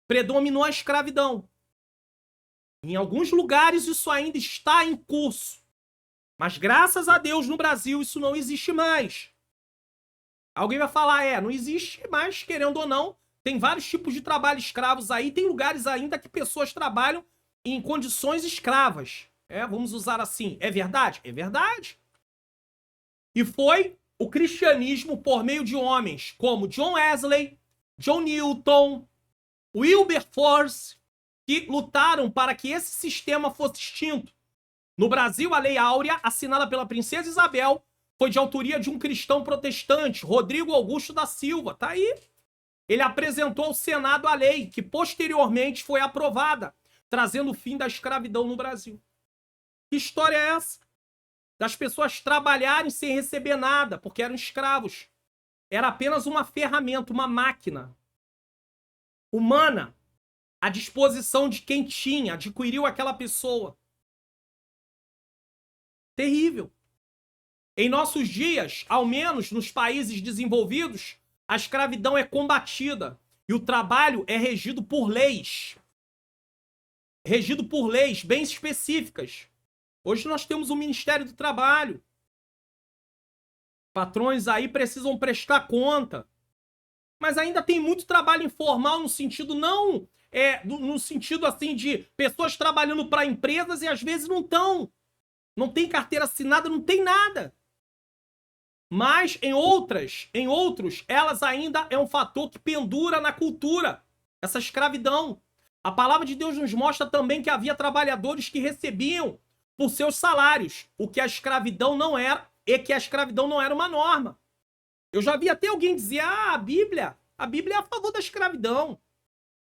predominou a escravidão. Em alguns lugares isso ainda está em curso. Mas graças a Deus no Brasil isso não existe mais. Alguém vai falar, não existe mais, querendo ou não. Tem vários tipos de trabalho escravos aí. Tem lugares ainda que pessoas trabalham em condições escravas. Vamos usar assim. É verdade? É verdade. E foi o cristianismo por meio de homens como John Wesley, John Newton, Wilberforce, que lutaram para que esse sistema fosse extinto. No Brasil, a Lei Áurea, assinada pela Princesa Isabel, foi de autoria de um cristão protestante, Rodrigo Augusto da Silva. Tá aí. Ele apresentou ao Senado a lei, que posteriormente foi aprovada, trazendo o fim da escravidão no Brasil. Que história é essa? Das pessoas trabalharem sem receber nada, porque eram escravos. Era apenas uma ferramenta, uma máquina humana, à disposição de quem tinha, adquiriu aquela pessoa. Terrível. Em nossos dias, ao menos nos países desenvolvidos, a escravidão é combatida e o trabalho é regido por leis. Regido por leis bem específicas. Hoje nós temos o Ministério do Trabalho. Patrões aí precisam prestar conta. Mas ainda tem muito trabalho informal no sentido no sentido assim de pessoas trabalhando para empresas e às vezes não estão. Não tem carteira assinada, não tem nada. Mas em outros, elas ainda é um fator que pendura na cultura. Essa escravidão. A palavra de Deus nos mostra também que havia trabalhadores que recebiam por seus salários, o que a escravidão não era, e que a escravidão não era uma norma. Eu já vi até alguém dizer, a Bíblia é a favor da escravidão.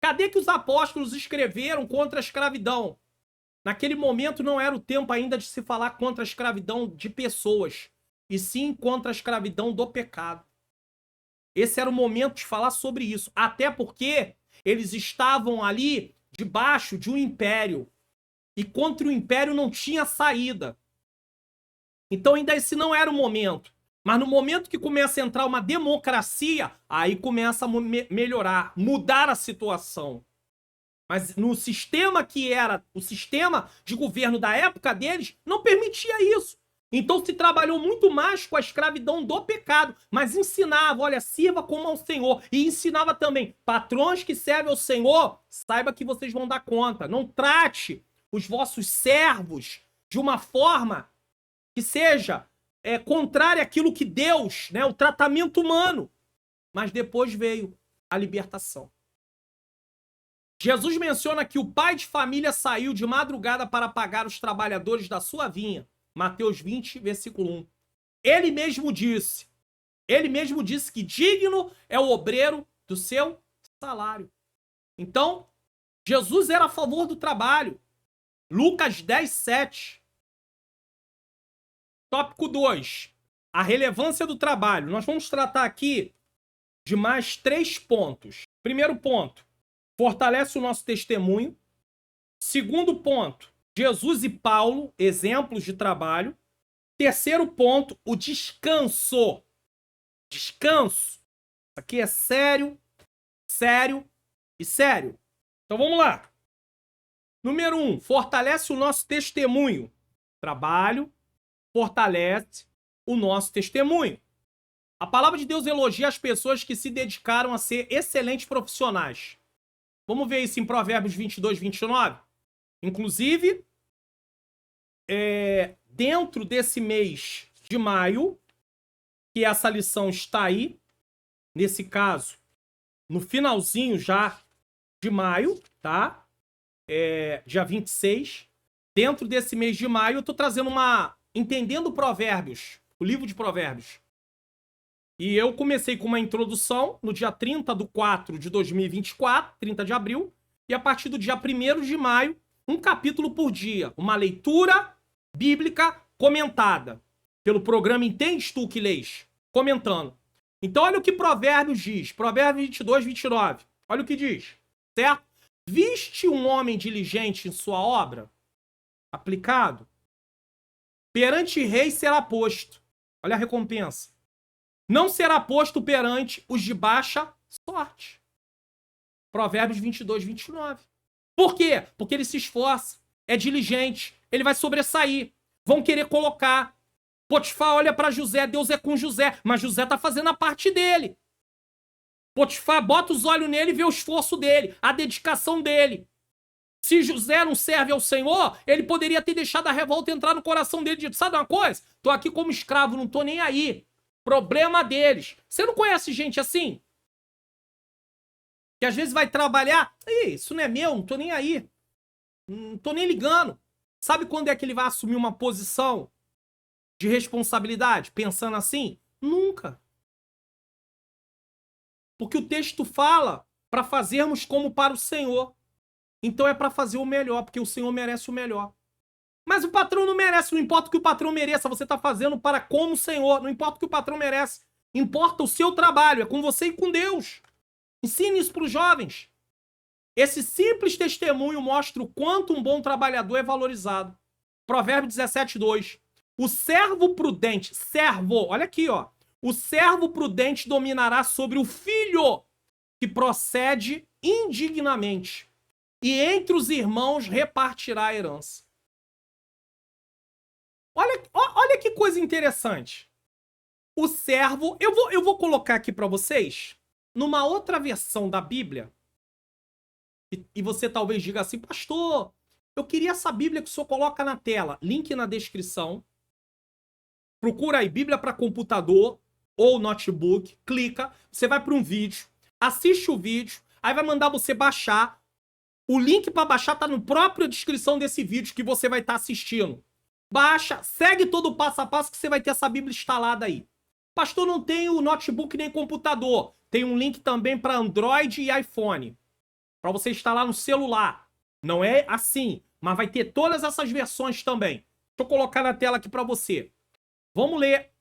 Cadê que os apóstolos escreveram contra a escravidão? Naquele momento não era o tempo ainda de se falar contra a escravidão de pessoas, e sim contra a escravidão do pecado. Esse era o momento de falar sobre isso, até porque eles estavam ali debaixo de um império, e contra o império não tinha saída. Então ainda esse não era o momento. Mas no momento que começa a entrar uma democracia, aí começa a melhorar, mudar a situação. Mas no sistema que era o sistema de governo da época deles, não permitia isso. Então se trabalhou muito mais com a escravidão do pecado, mas ensinava, olha, sirva como ao Senhor. E ensinava também, patrões que servem ao Senhor, saiba que vocês vão dar conta. Não trate os vossos servos de uma forma que seja contrária àquilo que Deus, né, o tratamento humano. Mas depois veio a libertação. Jesus menciona que o pai de família saiu de madrugada para pagar os trabalhadores da sua vinha. Mateus 20, versículo 1. Ele mesmo disse que digno é o obreiro do seu salário. Então, Jesus era a favor do trabalho. Lucas 10, 7. Tópico 2. A relevância do trabalho. Nós vamos tratar aqui de mais 3 pontos. Primeiro ponto, fortalece o nosso testemunho. Segundo ponto, Jesus e Paulo, exemplos de trabalho. Terceiro ponto, o descanso. Descanso. Isso aqui é sério, sério e sério. Então vamos lá. Número 1, fortalece o nosso testemunho. Trabalho fortalece o nosso testemunho. A palavra de Deus elogia as pessoas que se dedicaram a ser excelentes profissionais. Vamos ver isso em Provérbios 22, 29? Inclusive, dentro desse mês de maio, que essa lição está aí, nesse caso, no finalzinho já de maio, tá? Dia 26. Dentro desse mês de maio, eu tô trazendo Entendendo Provérbios, o livro de Provérbios. E eu comecei com uma introdução no dia 30/4 de 2024, 30 de abril, e a partir do dia 1º de maio, um capítulo por dia, uma leitura bíblica comentada pelo programa Entendes Tu que Lês, comentando. Então olha o que Provérbios diz, Provérbios 22, 29. Olha o que diz, certo? Viste um homem diligente em sua obra? Aplicado? Perante rei será posto. Olha a recompensa. Não será posto perante os de baixa sorte. Provérbios 22, 29. Por quê? Porque ele se esforça, é diligente, ele vai sobressair. Vão querer colocar. Potifar olha para José, Deus é com José, mas José tá fazendo a parte dele. Potifar bota os olhos nele e vê o esforço dele, a dedicação dele. Se José não serve ao Senhor, ele poderia ter deixado a revolta entrar no coração dele e dito, sabe uma coisa? Tô aqui como escravo, não tô nem aí. Problema deles. Você não conhece gente assim? Que às vezes vai trabalhar, isso não é meu, não tô nem aí. Não tô nem ligando. Sabe quando é que ele vai assumir uma posição de responsabilidade? Pensando assim? Nunca. Porque o texto fala para fazermos como para o Senhor. Então é para fazer o melhor, porque o Senhor merece o melhor. Mas o patrão não merece, não importa o que o patrão mereça, você está fazendo para como o Senhor, não importa o que o patrão merece. Importa o seu trabalho, é com você e com Deus. Ensine isso para os jovens. Esse simples testemunho mostra o quanto um bom trabalhador é valorizado. Provérbio 17, 2. O servo prudente, olha aqui, ó. O servo prudente dominará sobre o filho que procede indignamente. E entre os irmãos repartirá a herança. Olha que coisa interessante. O servo, eu vou colocar aqui para vocês, numa outra versão da Bíblia, e você talvez diga assim, pastor, eu queria essa Bíblia que o senhor coloca na tela. Link na descrição. Procura aí, Bíblia para computador ou notebook, clica, você vai para um vídeo, assiste o vídeo, aí vai mandar você baixar. O link para baixar tá na própria descrição desse vídeo que você vai estar assistindo. Baixa, segue todo o passo a passo que você vai ter essa Bíblia instalada aí. Pastor, não tem o notebook nem computador. Tem um link também para Android e iPhone. Para você instalar no celular. Não é assim, mas vai ter todas essas versões também. Deixa eu colocar na tela aqui para você. Vamos ler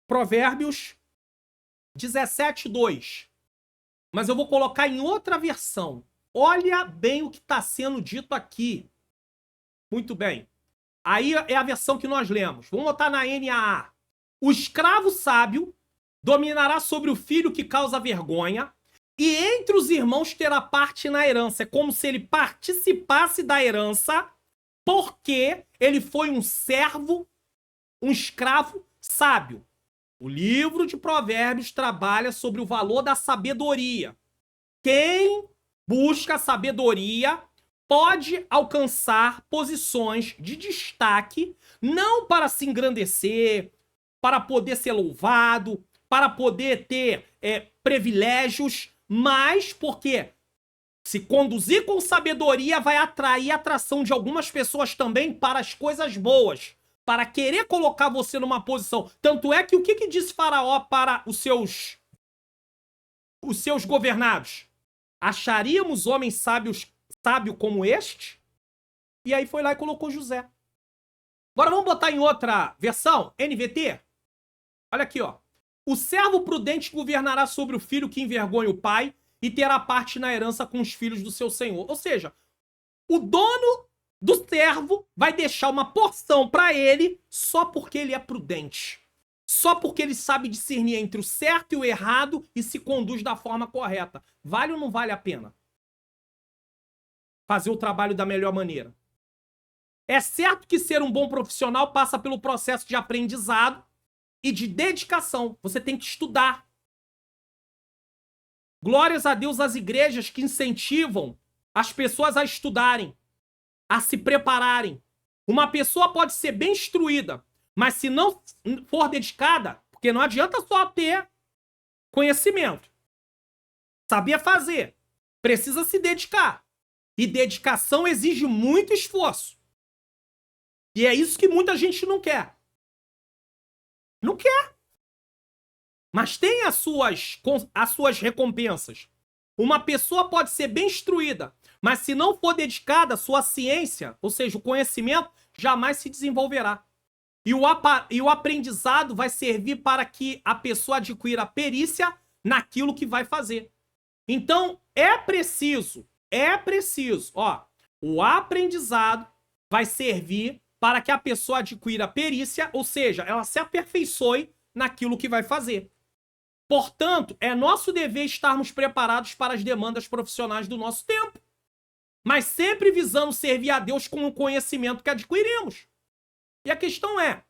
Provérbios 17:2. Mas eu vou colocar em outra versão. Olha bem o que está sendo dito aqui. Muito bem. Aí é a versão que nós lemos. Vamos botar na NAA. O escravo sábio dominará sobre o filho que causa vergonha, e entre os irmãos terá parte na herança. É como se ele participasse da herança, porque ele foi um servo, um escravo sábio. O livro de Provérbios trabalha sobre o valor da sabedoria. Quem busca sabedoria pode alcançar posições de destaque, não para se engrandecer, para poder ser louvado, para poder ter privilégios, mas porque se conduzir com sabedoria vai atrair a atração de algumas pessoas também para as coisas boas, para querer colocar você numa posição. Tanto é que o que disse Faraó para os seus governados? Acharíamos homens sábio como este? E aí foi lá e colocou José. Agora vamos botar em outra versão, NVT. Olha aqui, ó. O servo prudente governará sobre o filho que envergonha o pai e terá parte na herança com os filhos do seu senhor. Ou seja, o dono do servo vai deixar uma porção para ele só porque ele é prudente. Só porque ele sabe discernir entre o certo e o errado e se conduz da forma correta. Vale ou não vale a pena fazer o trabalho da melhor maneira? É certo que ser um bom profissional passa pelo processo de aprendizado e de dedicação. Você tem que estudar. Glórias a Deus às igrejas que incentivam as pessoas a estudarem, a se prepararem. Uma pessoa pode ser bem instruída, mas se não for dedicada, porque não adianta só ter conhecimento, saber fazer, precisa se dedicar. E dedicação exige muito esforço. E é isso que muita gente não quer. Não quer. Mas tem as suas recompensas. Uma pessoa pode ser bem instruída, mas se não for dedicada, sua ciência, ou seja, o conhecimento, jamais se desenvolverá. E o aprendizado vai servir para que a pessoa adquira perícia naquilo que vai fazer. Então, é preciso, ó, o aprendizado vai servir para que a pessoa adquira perícia, ou seja, ela se aperfeiçoe naquilo que vai fazer. Portanto, é nosso dever estarmos preparados para as demandas profissionais do nosso tempo, mas sempre visando servir a Deus com o conhecimento que adquirimos. E a questão é,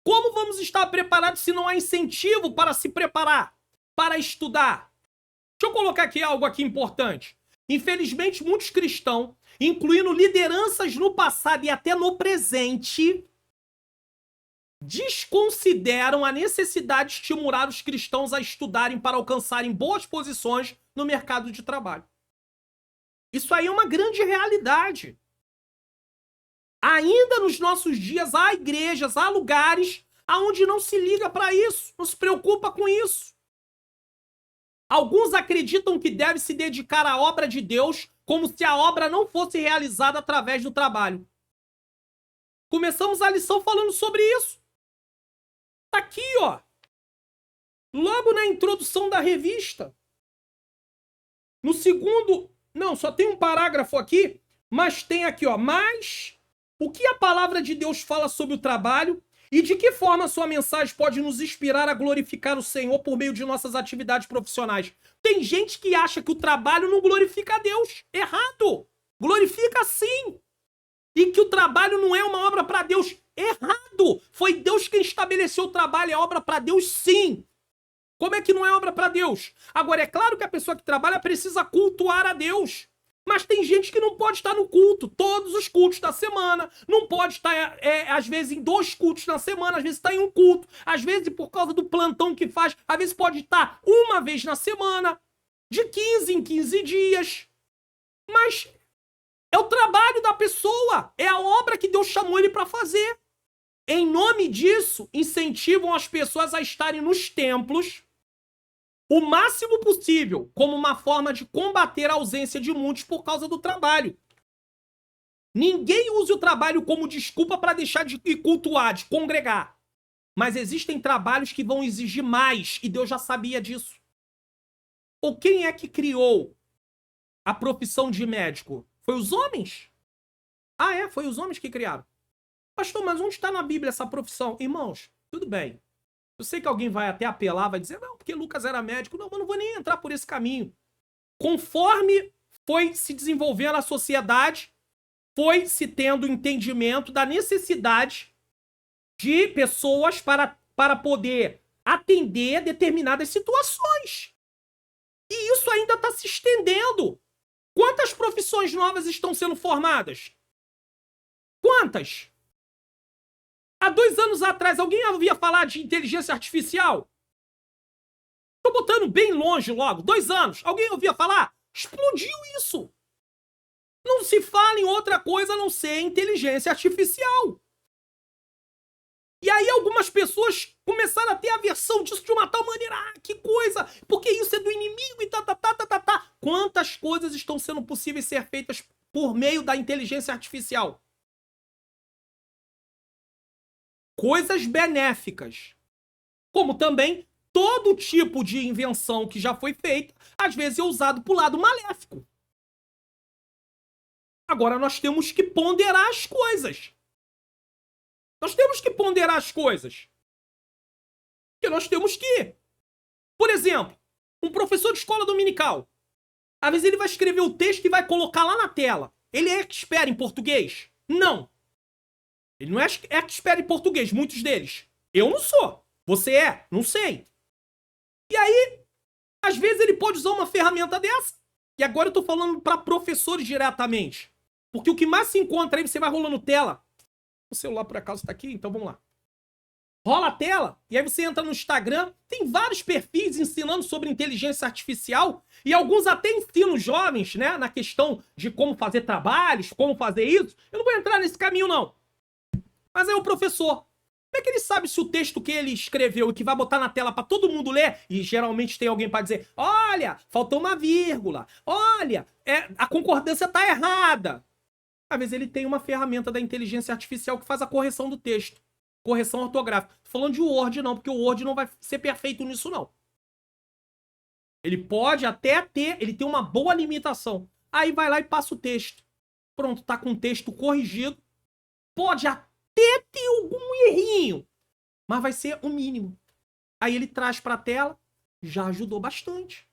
como vamos estar preparados se não há incentivo para se preparar, para estudar? Deixa eu colocar aqui algo aqui importante. Infelizmente, muitos cristãos, incluindo lideranças no passado e até no presente, desconsideram a necessidade de estimular os cristãos a estudarem para alcançarem boas posições no mercado de trabalho. Isso aí é uma grande realidade. Ainda nos nossos dias há igrejas, há lugares onde não se liga para isso, não se preocupa com isso. Alguns acreditam que deve se dedicar à obra de Deus como se a obra não fosse realizada através do trabalho. Começamos a lição falando sobre isso. Tá aqui, ó. Logo na introdução da revista. No segundo... Não, só tem um parágrafo aqui, mas tem aqui, ó. Mas o que a palavra de Deus fala sobre o trabalho e de que forma a sua mensagem pode nos inspirar a glorificar o Senhor por meio de nossas atividades profissionais? Tem gente que acha que o trabalho não glorifica a Deus. Errado! Glorifica sim! E que o trabalho não é uma obra para Deus. Errado! Foi Deus quem estabeleceu o trabalho, é obra para Deus sim! Como é que não é obra para Deus? Agora, é claro que a pessoa que trabalha precisa cultuar a Deus. Mas tem gente que não pode estar no culto, todos os cultos da semana. Não pode estar, às vezes, em 2 cultos na semana, às vezes está em um culto. Às vezes, por causa do plantão que faz, às vezes pode estar uma vez na semana, de 15 em 15 dias. Mas É o trabalho da pessoa. É a obra que Deus chamou ele para fazer. Em nome disso, incentivam as pessoas a estarem nos templos o máximo possível, como uma forma de combater a ausência de muitos por causa do trabalho. Ninguém use o trabalho como desculpa para deixar de cultuar, de congregar. Mas existem trabalhos que vão exigir mais, e Deus já sabia disso. Ou quem é que criou a profissão de médico? Foi os homens? Ah, é? Foi os homens que criaram. Pastor, mas onde está na Bíblia essa profissão? Irmãos, tudo bem. Eu sei que alguém vai até apelar, vai dizer, não, porque Lucas era médico. Não, mas não vou nem entrar por esse caminho. Conforme foi se desenvolvendo a sociedade, foi se tendo entendimento da necessidade de pessoas para poder atender determinadas situações. E isso ainda está se estendendo. Quantas profissões novas estão sendo formadas? Quantas? Há 2 anos atrás, alguém ouvia falar de inteligência artificial? Estou botando bem longe logo. 2 anos. Alguém ouvia falar? Explodiu isso. Não se fala em outra coisa a não ser inteligência artificial. E aí algumas pessoas começaram a ter aversão disso de uma tal maneira. Ah, que coisa! Porque isso é do inimigo e tá. Quantas coisas estão sendo possíveis ser feitas por meio da inteligência artificial? Coisas benéficas. Como também todo tipo de invenção que já foi feita, às vezes é usado para o lado maléfico. Agora nós temos que ponderar as coisas. Nós temos que ponderar as coisas. Porque nós temos que... Por exemplo, um professor de escola dominical. Às vezes ele vai escrever o texto e vai colocar lá na tela. Ele é expert em português? Não. Ele não é expert em português, muitos deles. Eu não sou. Você é? Não sei. E aí, às vezes ele pode usar uma ferramenta dessa. E agora eu tô falando para professores diretamente. Porque o que mais se encontra aí, você vai rolando tela. O celular por acaso tá aqui, então vamos lá. Rola a tela, e aí você entra no Instagram, tem vários perfis ensinando sobre inteligência artificial, e alguns até ensinam jovens, né, na questão de como fazer trabalhos, como fazer isso. Eu não vou entrar nesse caminho, não. Mas aí o professor, como é que ele sabe se o texto que ele escreveu e que vai botar na tela para todo mundo ler, e geralmente tem alguém para dizer, olha, faltou uma vírgula, olha, a concordância tá errada. Às vezes ele tem uma ferramenta da inteligência artificial que faz a correção do texto. Correção ortográfica. Tô falando de Word não, porque o Word não vai ser perfeito nisso não. Ele pode até ter, ele tem uma boa limitação. Aí vai lá e passa o texto. Pronto, tá com o texto corrigido. Pode até ter algum errinho, mas vai ser o mínimo. Aí ele traz pra tela, já ajudou bastante.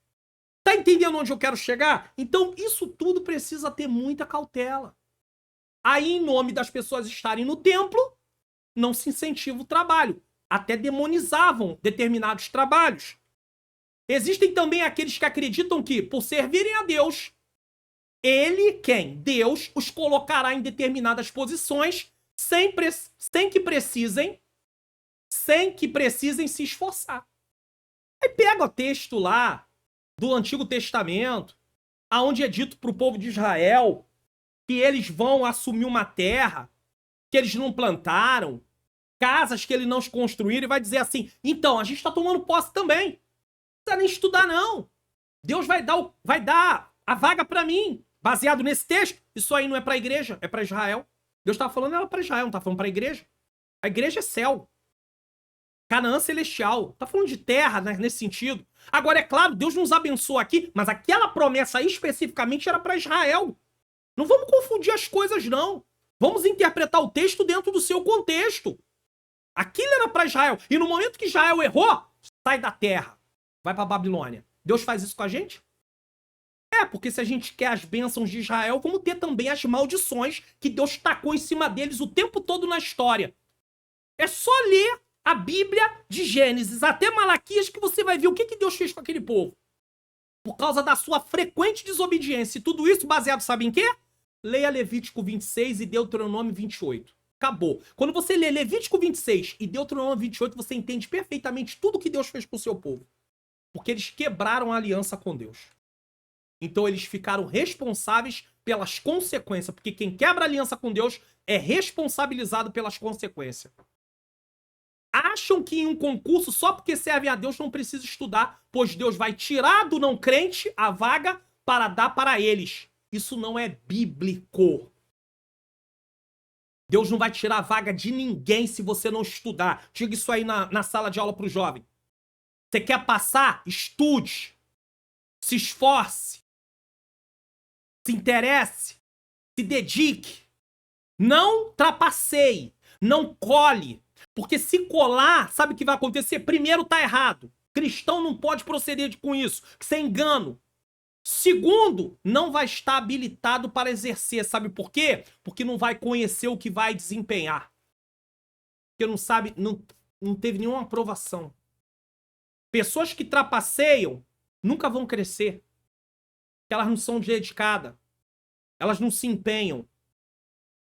Tá entendendo onde eu quero chegar? Então isso tudo precisa ter muita cautela. Aí, em nome das pessoas estarem no templo, não se incentiva o trabalho. Até demonizavam determinados trabalhos. Existem também aqueles que acreditam que, por servirem a Deus, ele, quem? Deus, os colocará em determinadas posições sem que precisem se esforçar. Aí pega o texto lá do Antigo Testamento, aonde é dito para o povo de Israel que eles vão assumir uma terra que eles não plantaram, casas que eles não construíram, e vai dizer assim, então, a gente está tomando posse também. Não precisa nem estudar, não. Deus vai dar a vaga para mim, baseado nesse texto. Isso aí não é para a igreja, é para Israel. Deus está falando era para Israel, não está falando para a igreja. A igreja é céu. Canaã celestial. Está falando de terra, né, nesse sentido. Agora, é claro, Deus nos abençoa aqui, mas aquela promessa aí especificamente era para Israel. Não vamos confundir as coisas, não. Vamos interpretar o texto dentro do seu contexto. Aquilo era para Israel. E no momento que Israel errou, sai da terra. Vai para a Babilônia. Deus faz isso com a gente? É, porque se a gente quer as bênçãos de Israel, vamos ter também as maldições que Deus tacou em cima deles o tempo todo na história. É só ler a Bíblia de Gênesis até Malaquias que você vai ver o que Deus fez com aquele povo. Por causa da sua frequente desobediência. E tudo isso baseado, sabe em quê? Leia Levítico 26 e Deuteronômio 28. Acabou. Quando você lê Levítico 26 e Deuteronômio 28, você entende perfeitamente tudo que Deus fez com o seu povo. Porque eles quebraram a aliança com Deus. Então eles ficaram responsáveis pelas consequências, porque quem quebra aliança com Deus é responsabilizado pelas consequências. Acham que em um concurso, só porque serve a Deus, não precisa estudar, pois Deus vai tirar do não crente a vaga para dar para eles. Isso não é bíblico. Deus não vai tirar a vaga de ninguém se você não estudar. Diga isso aí na sala de aula para o jovem. Você quer passar? Estude. Se esforce. Se interesse. Se dedique. Não trapaceie. Não cole. Porque se colar, sabe o que vai acontecer? Primeiro, tá errado. Cristão não pode proceder com isso. Isso é engano. Segundo, não vai estar habilitado para exercer. Sabe por quê? Porque não vai conhecer o que vai desempenhar. Porque não sabe, não teve nenhuma aprovação. Pessoas que trapaceiam nunca vão crescer. Porque elas não são dedicadas. Elas não se empenham.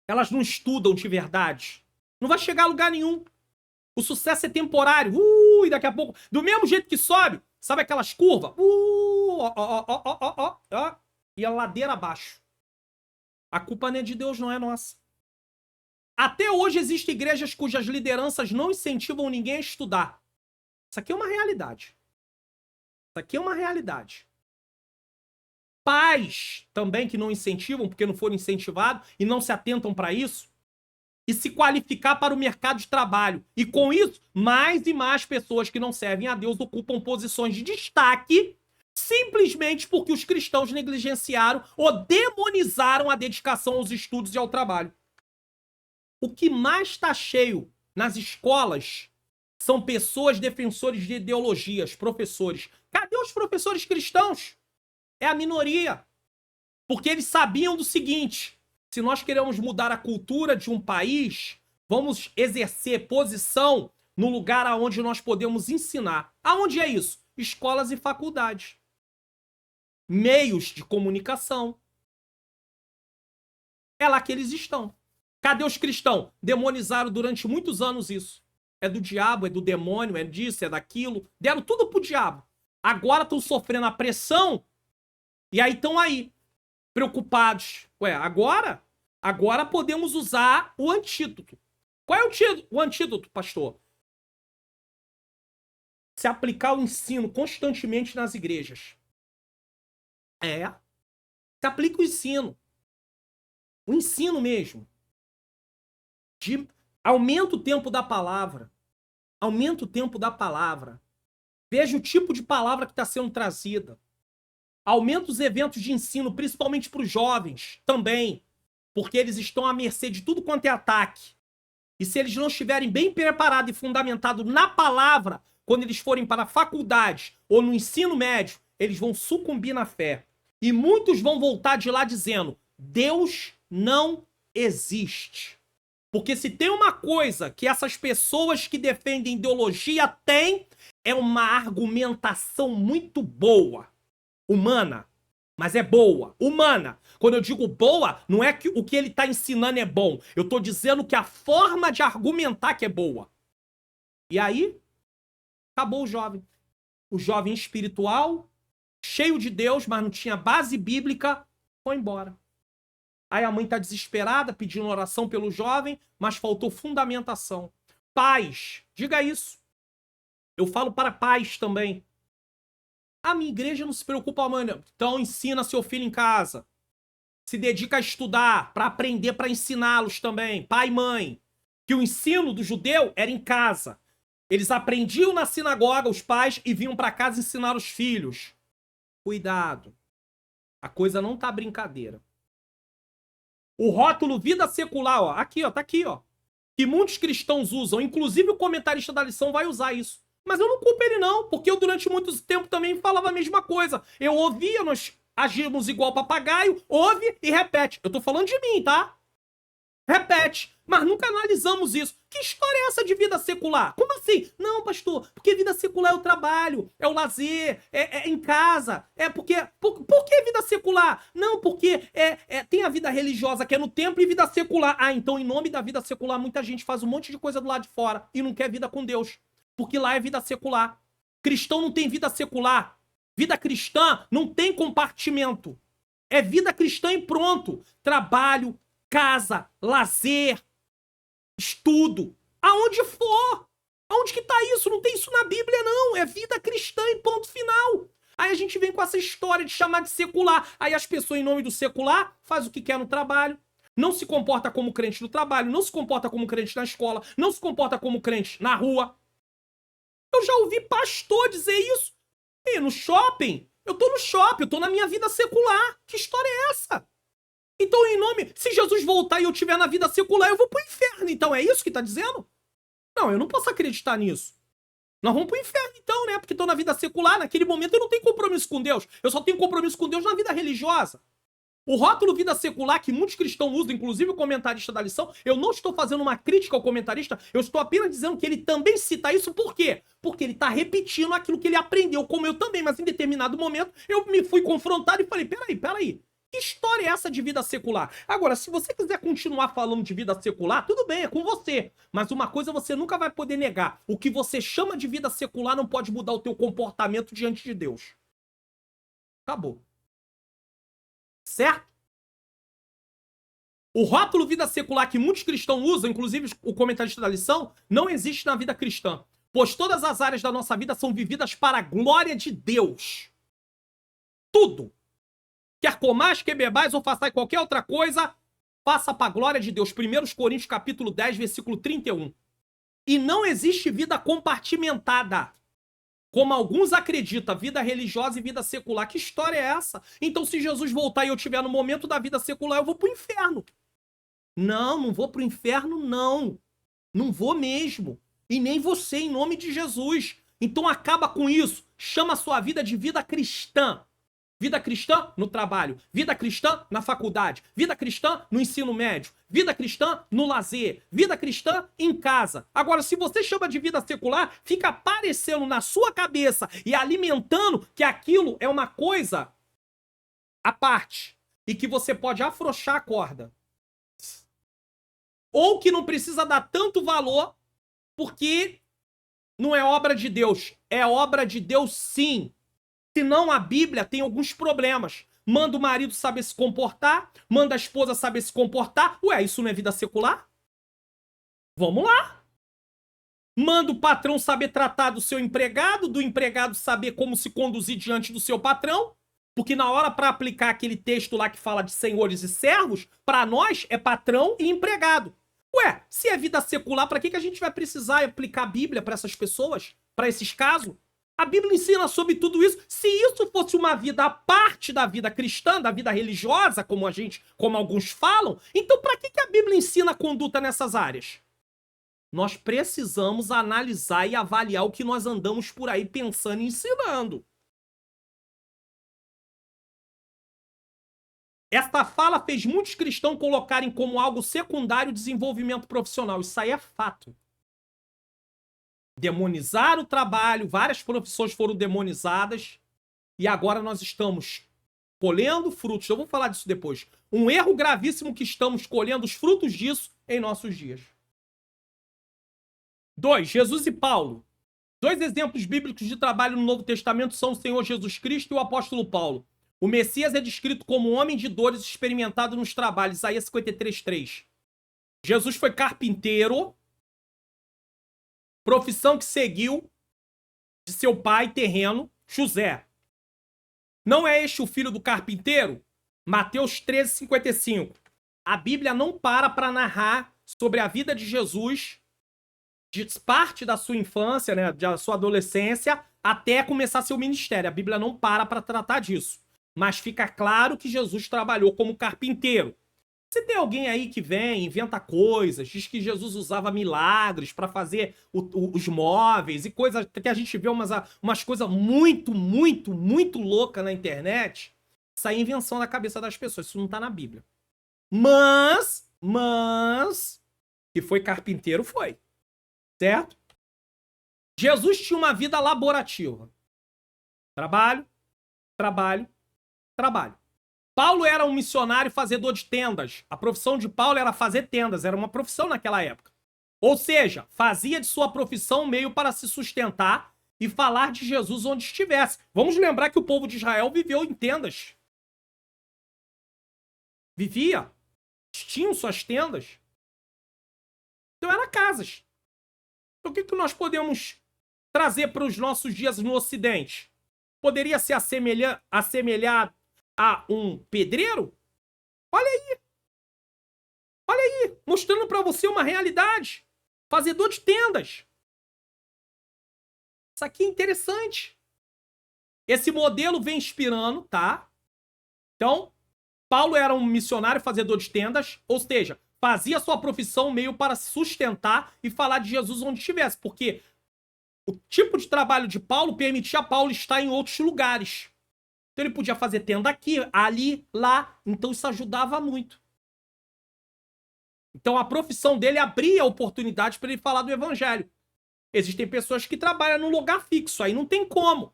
Elas não estudam de verdade. Não vai chegar a lugar nenhum. O sucesso é temporário. E daqui a pouco, do mesmo jeito que sobe, sabe aquelas curvas? E a ladeira abaixo. A culpa não é de Deus, não é nossa. Até hoje existem igrejas cujas lideranças não incentivam ninguém a estudar. Isso aqui é uma realidade. Isso aqui é uma realidade. Pais também que não incentivam, porque não foram incentivados e não se atentam para isso. E se qualificar para o mercado de trabalho. E com isso, mais e mais pessoas que não servem a Deus ocupam posições de destaque simplesmente porque os cristãos negligenciaram ou demonizaram a dedicação aos estudos e ao trabalho. O que mais está cheio nas escolas são pessoas defensores de ideologias, professores. Cadê os professores cristãos? É a minoria. Porque eles sabiam do seguinte: se nós queremos mudar a cultura de um país, vamos exercer posição no lugar aonde nós podemos ensinar. Aonde é isso? Escolas e faculdades. Meios de comunicação. É lá que eles estão. Cadê os cristãos? Demonizaram durante muitos anos isso. É do diabo, é do demônio, é disso, é daquilo. Deram tudo pro diabo. Agora estão sofrendo a pressão e aí estão aí, preocupados. Ué, agora podemos usar o antídoto. Qual é o antídoto, pastor? Se aplicar o ensino constantemente nas igrejas. Se aplica o ensino. O ensino mesmo. Aumenta o tempo da palavra. Aumenta o tempo da palavra. Veja o tipo de palavra que está sendo trazida. Aumenta os eventos de ensino, principalmente para os jovens, também. Porque eles estão à mercê de tudo quanto é ataque. E se eles não estiverem bem preparados e fundamentados na palavra, quando eles forem para a faculdade ou no ensino médio, eles vão sucumbir na fé. E muitos vão voltar de lá dizendo: Deus não existe. Porque se tem uma coisa que essas pessoas que defendem ideologia têm, é uma argumentação muito boa. Humana. Mas é boa. Humana. Quando eu digo boa, não é que o que ele está ensinando é bom. Eu estou dizendo que a forma de argumentar que é boa. E aí, acabou o jovem. O jovem espiritual, cheio de Deus, mas não tinha base bíblica, foi embora. Aí a mãe está desesperada, pedindo oração pelo jovem, mas faltou fundamentação. Pais, diga isso. Eu falo para pais também. A minha igreja não se preocupa, mãe. Então ensina seu filho em casa. Se dedica a estudar, para aprender, para ensiná-los também. Pai e mãe. Que o ensino do judeu era em casa. Eles aprendiam na sinagoga, os pais, e vinham para casa ensinar os filhos. Cuidado. A coisa não tá brincadeira. O rótulo vida secular, ó, aqui, ó, tá aqui, ó, que muitos cristãos usam, inclusive o comentarista da lição vai usar isso. Mas eu não culpo ele não, porque eu durante muito tempo também falava a mesma coisa. Eu ouvia, nós agimos igual papagaio, ouve e repete. Eu tô falando de mim, tá? Repete. Mas nunca analisamos isso. Que história é essa de vida secular? Como assim? Não, pastor, porque vida secular é o trabalho, é o lazer, é em casa. Por que vida secular? Não, porque tem a vida religiosa que é no templo e vida secular. Ah, então em nome da vida secular muita gente faz um monte de coisa do lado de fora e não quer vida com Deus. Porque lá é vida secular. Cristão não tem vida secular. Vida cristã não tem compartimento. É vida cristã e pronto. Trabalho, casa, lazer, estudo. Aonde for. Aonde que tá isso? Não tem isso na Bíblia, não. É vida cristã e ponto final. Aí a gente vem com essa história de chamar de secular. Aí as pessoas, em nome do secular, faz o que quer no trabalho. Não se comporta como crente no trabalho. Não se comporta como crente na escola. Não se comporta como crente na rua. Eu já ouvi pastor dizer isso. E no shopping? Eu tô no shopping, eu tô na minha vida secular. Que história é essa? Então, em nome... Se Jesus voltar e eu estiver na vida secular, eu vou pro inferno. Então, é isso que tá dizendo? Não, eu não posso acreditar nisso. Nós vamos pro inferno então, né? Porque tô na vida secular, naquele momento eu não tenho compromisso com Deus. Eu só tenho compromisso com Deus na vida religiosa. O rótulo vida secular que muitos cristãos usam, inclusive o comentarista da lição, eu não estou fazendo uma crítica ao comentarista, eu estou apenas dizendo que ele também cita isso, por quê? Porque ele está repetindo aquilo que ele aprendeu, como eu também, mas em determinado momento eu me fui confrontado e falei, peraí, que história é essa de vida secular? Agora, se você quiser continuar falando de vida secular, tudo bem, é com você, mas uma coisa você nunca vai poder negar, o que você chama de vida secular não pode mudar o teu comportamento diante de Deus. Acabou. Certo? O rótulo vida secular que muitos cristãos usam, inclusive o comentarista da lição, não existe na vida cristã. Pois todas as áreas da nossa vida são vividas para a glória de Deus. Tudo. Quer comais, quer bebais ou façais qualquer outra coisa, faça para a glória de Deus. 1 Coríntios capítulo 10, versículo 31. E não existe vida compartimentada. Como alguns acreditam, vida religiosa e vida secular. Que história é essa? Então, se Jesus voltar e eu estiver no momento da vida secular, eu vou pro inferno. Não vou pro inferno, não. Não vou mesmo. E nem você, em nome de Jesus. Então, acaba com isso. Chama a sua vida de vida cristã. Vida cristã no trabalho, vida cristã na faculdade, vida cristã no ensino médio, vida cristã no lazer, vida cristã em casa. Agora, se você chama de vida secular, fica aparecendo na sua cabeça e alimentando que aquilo é uma coisa à parte e que você pode afrouxar a corda. Ou que não precisa dar tanto valor porque não é obra de Deus. É obra de Deus, sim. Senão a Bíblia tem alguns problemas. Manda o marido saber se comportar, manda a esposa saber se comportar. Ué, isso não é vida secular? Vamos lá. Manda o patrão saber tratar do seu empregado, do empregado saber como se conduzir diante do seu patrão. Porque na hora para aplicar aquele texto lá que fala de senhores e servos, para nós é patrão e empregado. Ué, se é vida secular, para que a gente vai precisar aplicar a Bíblia para essas pessoas? Para esses casos? A Bíblia ensina sobre tudo isso. Se isso fosse uma vida à parte da vida cristã, da vida religiosa, como alguns falam, então para que a Bíblia ensina a conduta nessas áreas? Nós precisamos analisar e avaliar o que nós andamos por aí pensando e ensinando. Esta fala fez muitos cristãos colocarem como algo secundário o desenvolvimento profissional. Isso aí é fato. Demonizar o trabalho, várias profissões foram demonizadas e agora nós estamos colhendo frutos. Eu vou falar disso depois. Um erro gravíssimo que estamos colhendo os frutos disso em nossos dias. 2. Jesus e Paulo. 2 exemplos bíblicos de trabalho no Novo Testamento são o Senhor Jesus Cristo e o apóstolo Paulo. O Messias é descrito como um homem de dores experimentado nos trabalhos, Isaías 53:3. Jesus foi carpinteiro, profissão que seguiu de seu pai terreno, José. Não é este o filho do carpinteiro? Mateus 13:55. A Bíblia não para narrar sobre a vida de Jesus, de parte da sua infância, né, da sua adolescência, até começar seu ministério. A Bíblia não para tratar disso. Mas fica claro que Jesus trabalhou como carpinteiro. Se tem alguém aí que vem, inventa coisas, diz que Jesus usava milagres para fazer os móveis e coisas que a gente vê umas coisas muito loucas na internet, isso aí é invenção da cabeça das pessoas, isso não tá na Bíblia. Mas, que foi carpinteiro, foi. Certo? Jesus tinha uma vida laborativa. Trabalho. Paulo era um missionário fazedor de tendas. A profissão de Paulo era fazer tendas, era uma profissão naquela época. Ou seja, fazia de sua profissão um meio para se sustentar e falar de Jesus onde estivesse. Vamos lembrar que o povo de Israel viveu em tendas. Vivia. Tinham suas tendas. Então eram casas. Então o que nós podemos trazer para os nossos dias no Ocidente? Poderia se assemelhar a um pedreiro? Olha aí. Olha aí. Mostrando para você uma realidade. Fazedor de tendas. Isso aqui é interessante. Esse modelo vem inspirando, tá? Então, Paulo era um missionário fazedor de tendas, ou seja, fazia sua profissão meio para se sustentar e falar de Jesus onde estivesse, porque o tipo de trabalho de Paulo permitia a Paulo estar em outros lugares. Então ele podia fazer tenda aqui, ali, lá, então isso ajudava muito. Então a profissão dele abria oportunidades para ele falar do evangelho. Existem pessoas que trabalham num lugar fixo, aí não tem como.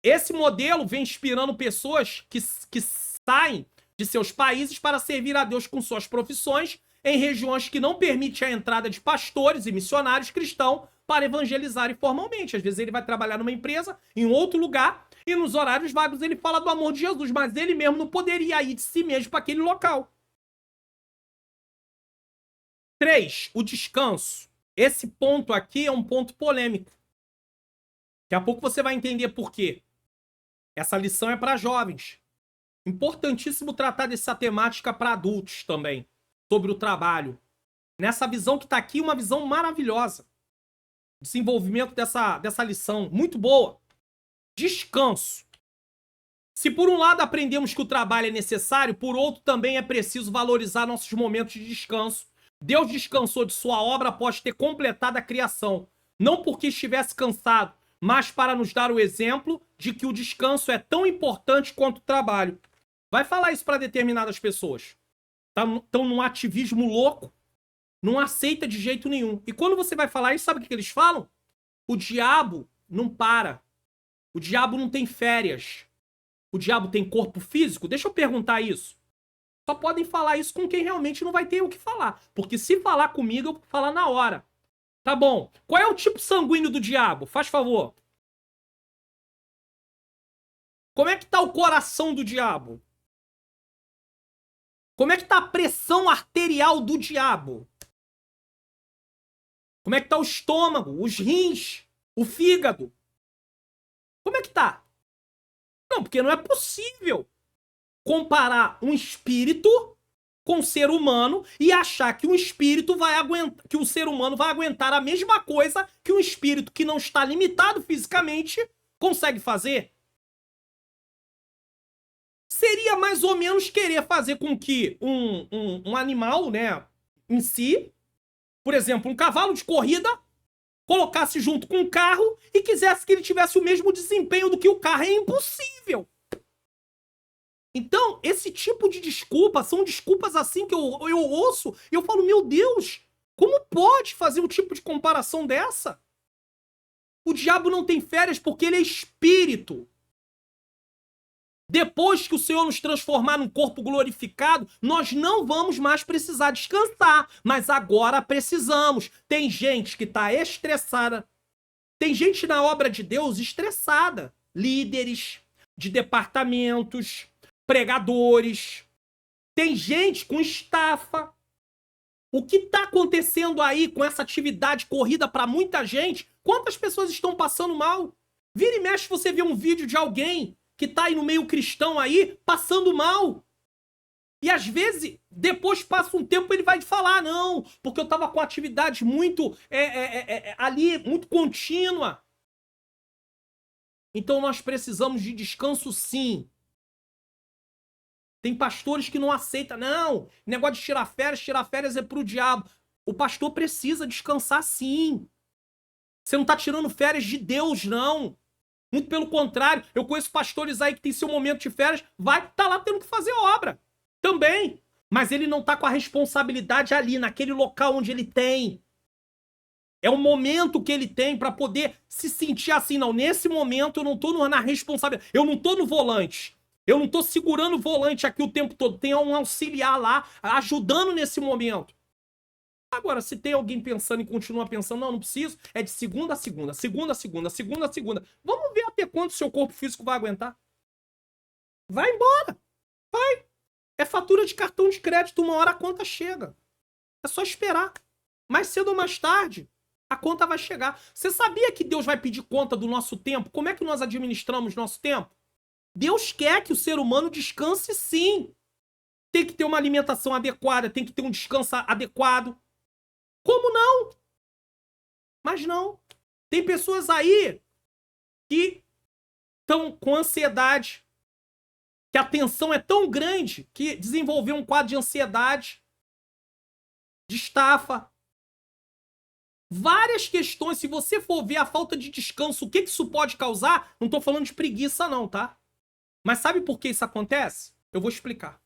Esse modelo vem inspirando pessoas que saem de seus países para servir a Deus com suas profissões em regiões que não permitem a entrada de pastores e missionários cristãos para evangelizarem formalmente. Às vezes ele vai trabalhar numa empresa, em outro lugar, e nos horários vagos ele fala do amor de Jesus, mas ele mesmo não poderia ir de si mesmo para aquele local. 3. O descanso. Esse ponto aqui é um ponto polêmico. Daqui a pouco você vai entender por quê. Essa lição é para jovens. Importantíssimo tratar dessa temática para adultos também, sobre o trabalho. Nessa visão que está aqui, uma visão maravilhosa. Desenvolvimento dessa lição, muito boa. Descanso. Se por um lado aprendemos que o trabalho é necessário, por outro também é preciso valorizar nossos momentos de descanso. Deus descansou de sua obra após ter completado a criação. Não porque estivesse cansado, mas para nos dar o exemplo de que o descanso é tão importante quanto o trabalho. Vai falar isso para determinadas pessoas. Estão num ativismo louco, não aceita de jeito nenhum. E quando você vai falar isso, sabe o que eles falam? O diabo não para. O diabo não tem férias. O diabo tem corpo físico? Deixa eu perguntar isso. Só podem falar isso com quem realmente não vai ter o que falar. Porque se falar comigo, eu vou falar na hora. Tá bom. Qual é o tipo sanguíneo do diabo? Faz favor. Como é que tá o coração do diabo? Como é que tá a pressão arterial do diabo? Como é que tá o estômago, os rins, o fígado? Como é que tá? Não, porque não é possível comparar um espírito com um ser humano e achar que um espírito vai aguentar, que um ser humano vai aguentar a mesma coisa que um espírito que não está limitado fisicamente consegue fazer. Seria mais ou menos querer fazer com que um animal, né, em si, por exemplo, um cavalo de corrida, colocasse junto com um carro e quisesse que ele tivesse o mesmo desempenho do que o carro. É impossível. Então, esse tipo de desculpa, são desculpas assim que eu ouço e eu falo, meu Deus, como pode fazer um tipo de comparação dessa? O diabo não tem férias porque ele é espírito. Depois que o Senhor nos transformar num corpo glorificado, nós não vamos mais precisar descansar. Mas agora precisamos. Tem gente que está estressada. Tem gente na obra de Deus estressada. Líderes de departamentos, pregadores. Tem gente com estafa. O que está acontecendo aí com essa atividade corrida para muita gente? Quantas pessoas estão passando mal? Vira e mexe você vê um vídeo de alguém que tá aí no meio cristão aí, passando mal. E às vezes, depois passa um tempo, ele vai falar, não, porque eu tava com atividade muito ali, muito contínua. Então nós precisamos de descanso sim. Tem pastores que não aceitam, não, negócio de tirar férias é pro diabo. O pastor precisa descansar sim. Você não tá tirando férias de Deus, não. Muito pelo contrário, eu conheço pastores aí que tem seu momento de férias, vai tá lá tendo que fazer obra. Também. Mas ele não tá com a responsabilidade ali, naquele local onde ele tem. É o momento que ele tem para poder se sentir assim, não, nesse momento eu não tô na responsabilidade, eu não tô no volante. Eu não tô segurando o volante aqui o tempo todo. Tem um auxiliar lá, ajudando nesse momento. Agora, se tem alguém pensando e continua pensando, não preciso, é de segunda a segunda, segunda a segunda, segunda a segunda. Vamos ver até quanto seu corpo físico vai aguentar. Vai embora. Vai. É fatura de cartão de crédito, uma hora a conta chega. É só esperar. Mais cedo ou mais tarde, a conta vai chegar. Você sabia que Deus vai pedir conta do nosso tempo? Como é que nós administramos nosso tempo? Deus quer que o ser humano descanse, sim. Tem que ter uma alimentação adequada, tem que ter um descanso adequado. Como não? Mas não. Tem pessoas aí que estão com ansiedade, que a tensão é tão grande que desenvolveu um quadro de ansiedade, de estafa. Várias questões. Se você for ver a falta de descanso, o que isso pode causar, não tô falando de preguiça não, tá? Mas sabe por que isso acontece? Eu vou explicar.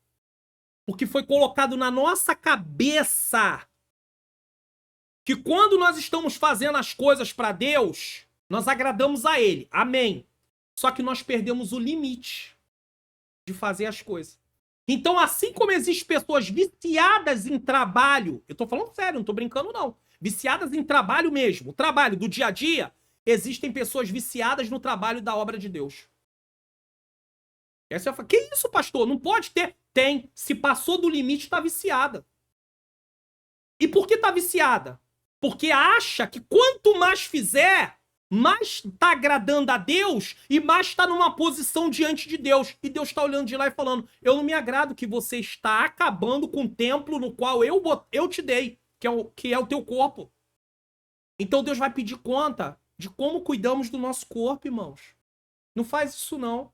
Porque foi colocado na nossa cabeça que quando nós estamos fazendo as coisas para Deus, nós agradamos a Ele. Amém. Só que nós perdemos o limite de fazer as coisas. Então, assim como existem pessoas viciadas em trabalho, eu tô falando sério, não tô brincando não, viciadas em trabalho mesmo, o trabalho do dia a dia, existem pessoas viciadas no trabalho da obra de Deus. E aí você fala, que isso, pastor? Não pode ter. Tem. Se passou do limite, tá viciada. E por que tá viciada? Porque acha que quanto mais fizer, mais tá agradando a Deus e mais tá numa posição diante de Deus. E Deus tá olhando de lá e falando, eu não me agrado que você está acabando com o templo no qual eu te dei, que é o teu corpo. Então Deus vai pedir conta de como cuidamos do nosso corpo, irmãos. Não faz isso, não.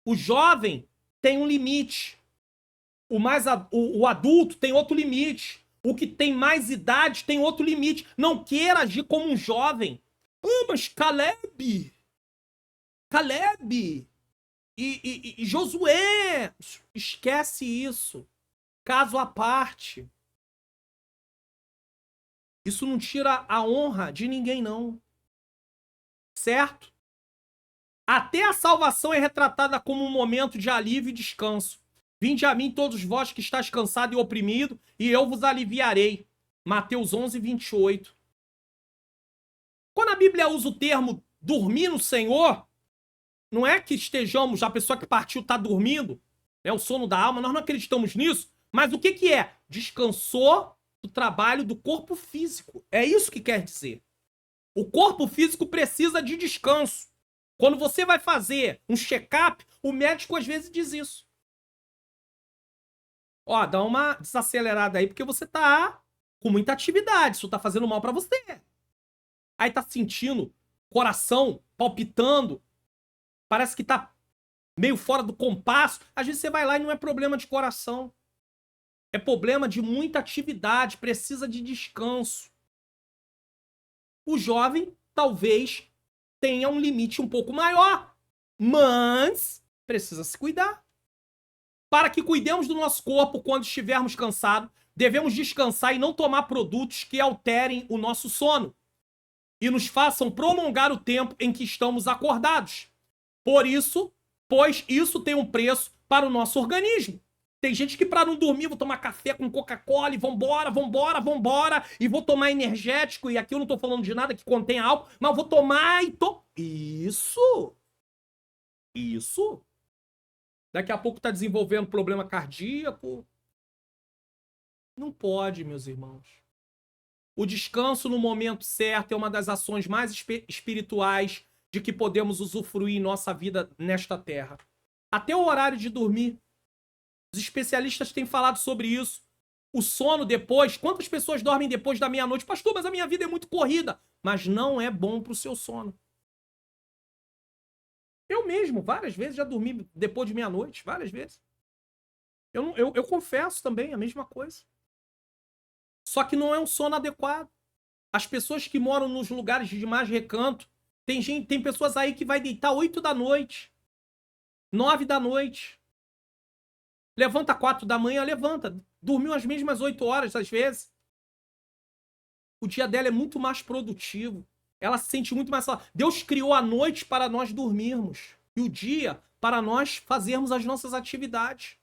O jovem tem um limite. O adulto tem outro limite. O que tem mais idade tem outro limite. Não queira agir como um jovem. Mas Caleb e Josué. Esquece isso. Caso à parte. Isso não tira a honra de ninguém, não. Certo? Até a salvação é retratada como um momento de alívio e descanso. Vinde a mim todos vós que estáis cansado e oprimido, e eu vos aliviarei. Mateus 11, 28. Quando a Bíblia usa o termo dormir no Senhor, não é que estejamos, a pessoa que partiu está dormindo, é o sono da alma, nós não acreditamos nisso, mas o que é? Descansou do trabalho do corpo físico. É isso que quer dizer. O corpo físico precisa de descanso. Quando você vai fazer um check-up, o médico às vezes diz isso. Ó, dá uma desacelerada aí, porque você tá com muita atividade, isso tá fazendo mal pra você. Aí tá sentindo coração palpitando, parece que tá meio fora do compasso. Às vezes você vai lá e não é problema de coração. É problema de muita atividade, precisa de descanso. O jovem, talvez, tenha um limite um pouco maior, mas precisa se cuidar. Para que cuidemos do nosso corpo quando estivermos cansados, devemos descansar e não tomar produtos que alterem o nosso sono e nos façam prolongar o tempo em que estamos acordados. Pois isso tem um preço para o nosso organismo. Tem gente que para não dormir, vou tomar café com Coca-Cola e vambora, e vou tomar energético, e aqui eu não tô falando de nada que contém álcool, mas eu vou tomar e Isso! Daqui a pouco tá desenvolvendo problema cardíaco. Não pode, meus irmãos. O descanso no momento certo é uma das ações mais espirituais de que podemos usufruir em nossa vida nesta terra. Até o horário de dormir. Os especialistas têm falado sobre isso. O sono depois. Quantas pessoas dormem depois da meia-noite? Pastor, mas a minha vida é muito corrida. Mas não é bom pro seu sono. Eu mesmo, várias vezes, já dormi depois de meia-noite. Várias vezes. Eu confesso também a mesma coisa. Só que não é um sono adequado. As pessoas que moram nos lugares de mais recanto, tem pessoas aí que vai deitar 8 da noite, 9 da noite. Levanta 4 da manhã, levanta. Dormiu as mesmas 8 horas, às vezes. O dia dela é muito mais produtivo. Ela se sente muito mais... Deus criou a noite para nós dormirmos. E o dia para nós fazermos as nossas atividades.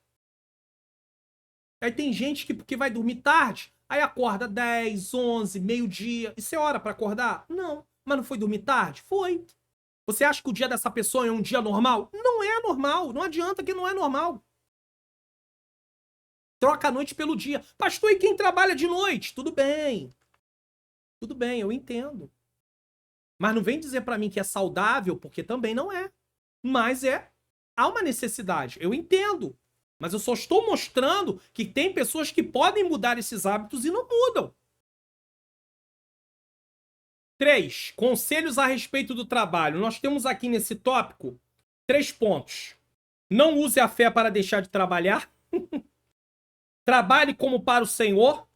Aí tem gente que vai dormir tarde, Aí acorda 10, 11, meio-dia. Isso é hora pra acordar? Não. Mas não foi dormir tarde? Foi. Você acha que o dia dessa pessoa é um dia normal? Não é normal. Não adianta que não é normal. Troca a noite pelo dia. Pastor, e quem trabalha de noite? Tudo bem. Tudo bem, eu entendo. Mas não vem dizer pra mim que é saudável, porque também não é. Mas há uma necessidade. Eu entendo. Mas eu só estou mostrando que tem pessoas que podem mudar esses hábitos e não mudam. 3. Conselhos a respeito do trabalho. Nós temos aqui nesse tópico 3 pontos. Não use a fé para deixar de trabalhar. Trabalhe como para o Senhor.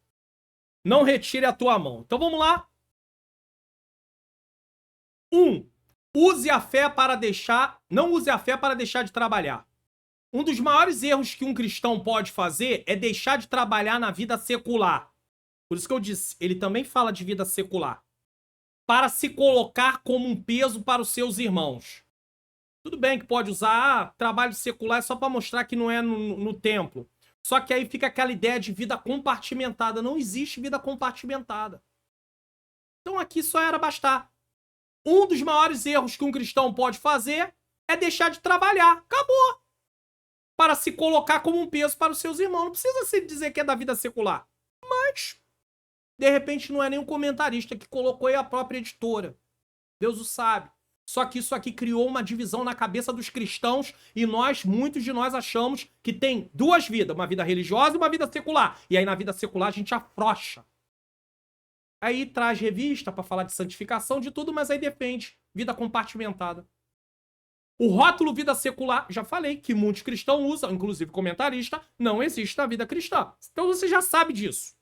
Não retire a tua mão. Então vamos lá. 1. Use a fé para deixar. Não use a fé para deixar de trabalhar. Um dos maiores erros que um cristão pode fazer é deixar de trabalhar na vida secular. Por isso que eu disse, ele também fala de vida secular. Para se colocar como um peso para os seus irmãos. Tudo bem que pode usar trabalho secular só para mostrar que não é no templo. Só que aí fica aquela ideia de vida compartimentada. Não existe vida compartimentada. Então aqui só era bastar. Um dos maiores erros que um cristão pode fazer é deixar de trabalhar. Acabou. Para se colocar como um peso para os seus irmãos. Não precisa se dizer que é da vida secular. Mas, de repente, não é nem um comentarista que colocou, é a própria editora. Deus o sabe. Só que isso aqui criou uma divisão na cabeça dos cristãos e muitos de nós achamos que tem duas vidas, uma vida religiosa e uma vida secular. E aí na vida secular a gente afrouxa. Aí traz revista para falar de santificação, de tudo, mas aí defende vida compartimentada. O rótulo vida secular, já falei, que muitos cristãos usam, inclusive comentarista, não existe na vida cristã. Então você já sabe disso.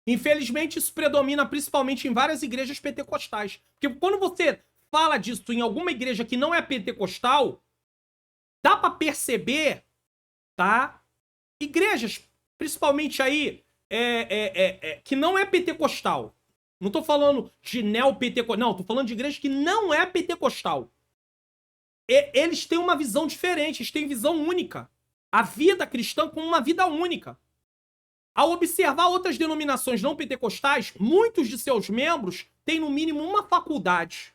Infelizmente isso predomina principalmente em várias igrejas pentecostais. Porque quando você fala disso em alguma igreja que não é pentecostal, dá para perceber, tá? Igrejas, principalmente aí, que não é pentecostal. Não tô falando de neopentecostal, não, tô falando de igreja que não é pentecostal. Eles têm uma visão diferente, eles têm visão única. A vida cristã como uma vida única. Ao observar outras denominações não pentecostais, muitos de seus membros têm no mínimo uma faculdade.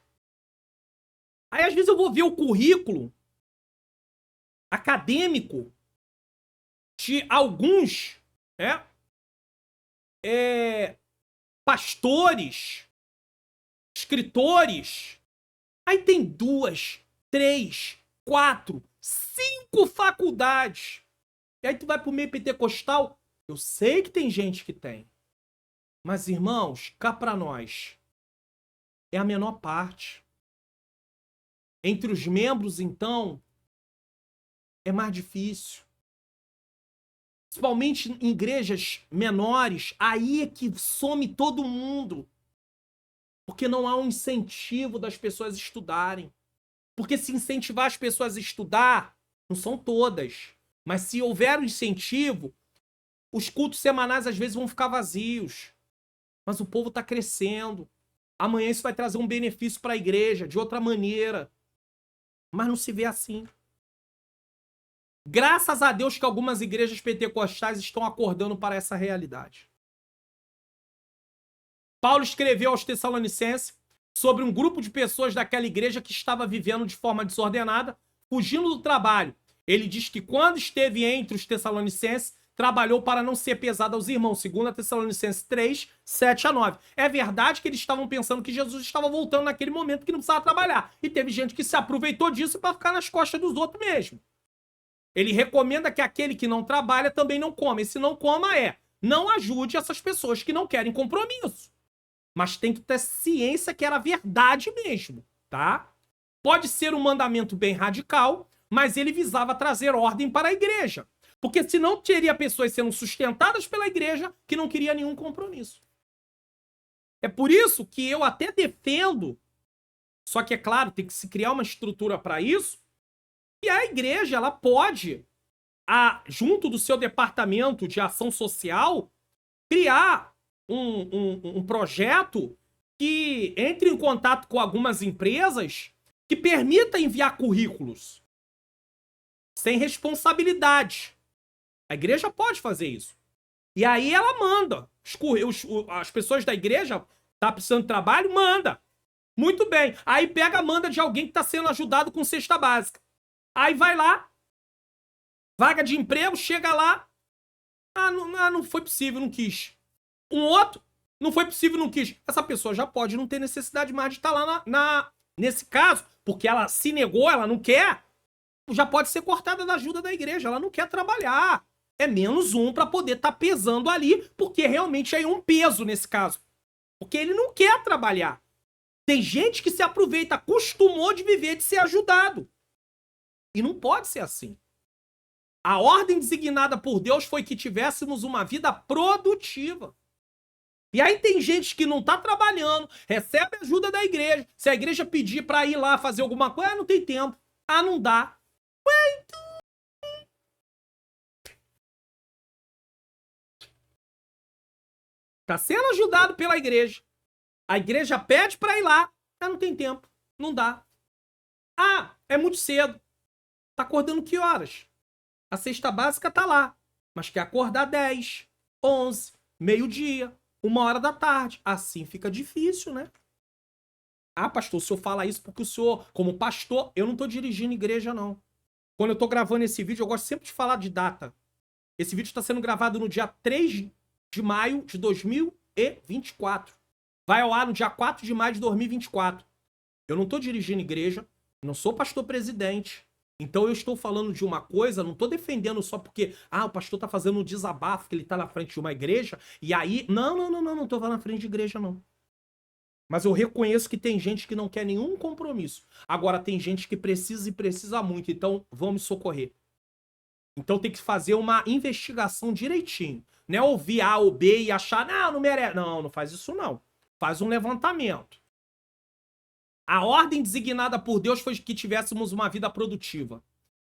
Aí às vezes eu vou ver o currículo acadêmico de alguns pastores, escritores. Aí tem 2, 3, 4, 5 faculdades. E aí tu vai pro meio pentecostal. Eu sei que tem gente que tem. Mas, irmãos, cá pra nós, é a menor parte. Entre os membros, então, é mais difícil. Principalmente em igrejas menores, aí é que some todo mundo. Porque não há um incentivo das pessoas estudarem. Porque se incentivar as pessoas a estudar, não são todas, mas se houver um incentivo, os cultos semanais às vezes vão ficar vazios. Mas o povo está crescendo. Amanhã isso vai trazer um benefício para a igreja, de outra maneira. Mas não se vê assim. Graças a Deus que algumas igrejas pentecostais estão acordando para essa realidade. Paulo escreveu aos Tessalonicenses sobre um grupo de pessoas daquela igreja que estava vivendo de forma desordenada, fugindo do trabalho. Ele diz que quando esteve entre os Tessalonicenses, trabalhou para não ser pesado aos irmãos, 2 Tessalonicenses 3, 7 a 9. É verdade que eles estavam pensando que Jesus estava voltando naquele momento que não precisava trabalhar. E teve gente que se aproveitou disso para ficar nas costas dos outros mesmo. Ele recomenda que aquele que não trabalha também não coma. E se não coma não ajude essas pessoas que não querem compromisso. Mas tem que ter ciência que era verdade mesmo, tá? Pode ser um mandamento bem radical, mas ele visava trazer ordem para a igreja. Porque senão teria pessoas sendo sustentadas pela igreja que não queria nenhum compromisso. É por isso que eu até defendo, só que é claro, tem que se criar uma estrutura para isso, e a igreja ela pode, junto do seu departamento de ação social, criar um projeto que entre em contato com algumas empresas que permita enviar currículos sem responsabilidade. A igreja pode fazer isso. E aí ela manda. As pessoas da igreja tá precisando de trabalho, manda. Muito bem. Aí pega a manda de alguém que tá sendo ajudado com cesta básica. Aí vai lá, vaga de emprego, chega lá. Não foi possível, não quis. Um outro, não foi possível, não quis. Essa pessoa já pode não ter necessidade mais de estar lá nesse caso, porque ela se negou, ela não quer, já pode ser cortada da ajuda da igreja, ela não quer trabalhar. É menos um para poder estar pesando ali, porque realmente é um peso nesse caso. Porque ele não quer trabalhar. Tem gente que se aproveita, acostumou de viver, de ser ajudado. E não pode ser assim. A ordem designada por Deus foi que tivéssemos uma vida produtiva. E aí tem gente que não tá trabalhando, recebe ajuda da igreja. Se a igreja pedir pra ir lá fazer alguma coisa, não tem tempo. Não dá. Tá sendo ajudado pela igreja. A igreja pede pra ir lá. Não tem tempo. Não dá. É muito cedo. Tá acordando que horas? A cesta básica tá lá. Mas quer acordar 10, 11, meio-dia, 1h da tarde. Assim fica difícil, né? Pastor, o senhor fala isso porque o senhor, como pastor, eu não tô dirigindo igreja, não. Quando eu tô gravando esse vídeo, eu gosto sempre de falar de data. Esse vídeo está sendo gravado no dia 3 de maio de 2024. Vai ao ar no dia 4 de maio de 2024. Eu não tô dirigindo igreja, não sou pastor presidente. Então eu estou falando de uma coisa, não tô defendendo só porque, o pastor tá fazendo um desabafo, que ele tá na frente de uma igreja, e aí, não tô na frente de igreja, não. Mas eu reconheço que tem gente que não quer nenhum compromisso. Agora tem gente que precisa e precisa muito, então vamos socorrer. Então tem que fazer uma investigação direitinho. Não é ouvir A ou B e achar, não merece. Não faz isso não. Faz um levantamento. A ordem designada por Deus foi que tivéssemos uma vida produtiva.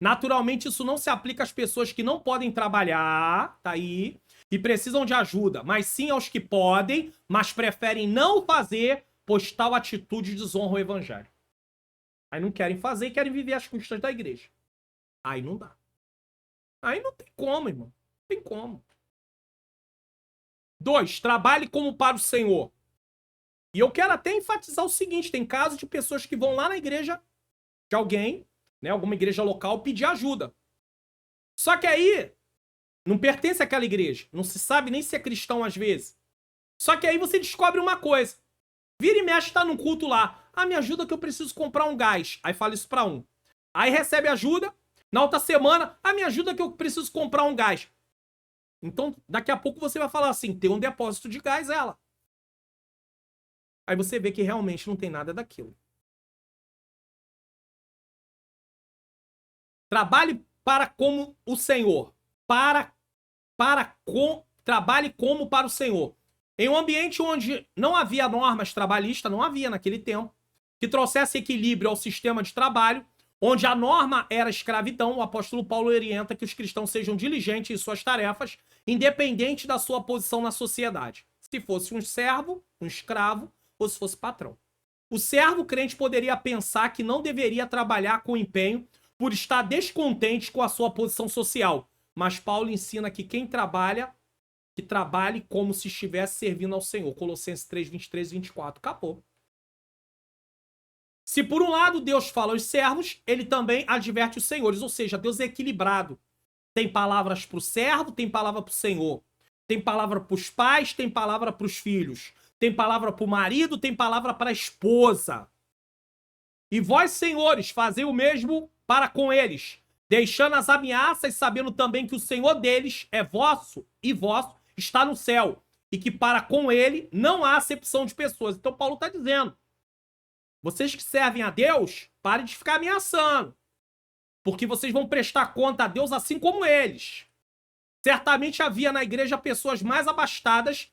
Naturalmente, isso não se aplica às pessoas que não podem trabalhar, tá aí, e precisam de ajuda, mas sim aos que podem, mas preferem não fazer, pois tal atitude desonra o evangelho. Aí não querem fazer e querem viver às custas da igreja. Aí não dá. Aí não tem como, irmão. Não tem como. 2, trabalhe como para o Senhor. E eu quero até enfatizar o seguinte, tem casos de pessoas que vão lá na igreja de alguém, né, alguma igreja local, pedir ajuda. Só que aí, não pertence àquela igreja. Não se sabe nem se é cristão às vezes. Só que aí você descobre uma coisa. Vira e mexe, tá num culto lá. Me ajuda que eu preciso comprar um gás. Aí fala isso pra um. Aí recebe ajuda. Na outra semana, me ajuda que eu preciso comprar um gás. Então, daqui a pouco você vai falar assim, tem um depósito de gás, ela. Aí você vê que realmente não tem nada daquilo. Trabalhe para como o Senhor. Trabalhe como para o Senhor. Em um ambiente onde não havia normas trabalhistas, não havia naquele tempo, que trouxesse equilíbrio ao sistema de trabalho, onde a norma era a escravidão, o apóstolo Paulo orienta que os cristãos sejam diligentes em suas tarefas, independente da sua posição na sociedade. Se fosse um servo, um escravo, ou se fosse patrão. O servo crente poderia pensar que não deveria trabalhar com empenho por estar descontente com a sua posição social. Mas Paulo ensina que quem trabalha, que trabalhe como se estivesse servindo ao Senhor. Colossenses 3, 23 e 24. Acabou. Se por um lado Deus fala aos servos, ele também adverte os senhores. Ou seja, Deus é equilibrado. Tem palavras para o servo, tem palavra para o Senhor. Tem palavra para os pais, tem palavra para os filhos. Tem palavra para o marido, tem palavra para a esposa. E vós, senhores, fazei o mesmo para com eles, deixando as ameaças, sabendo também que o Senhor deles é vosso e vosso está no céu, e que para com ele não há acepção de pessoas. Então Paulo está dizendo, vocês que servem a Deus, parem de ficar ameaçando, porque vocês vão prestar conta a Deus assim como eles. Certamente havia na igreja pessoas mais abastadas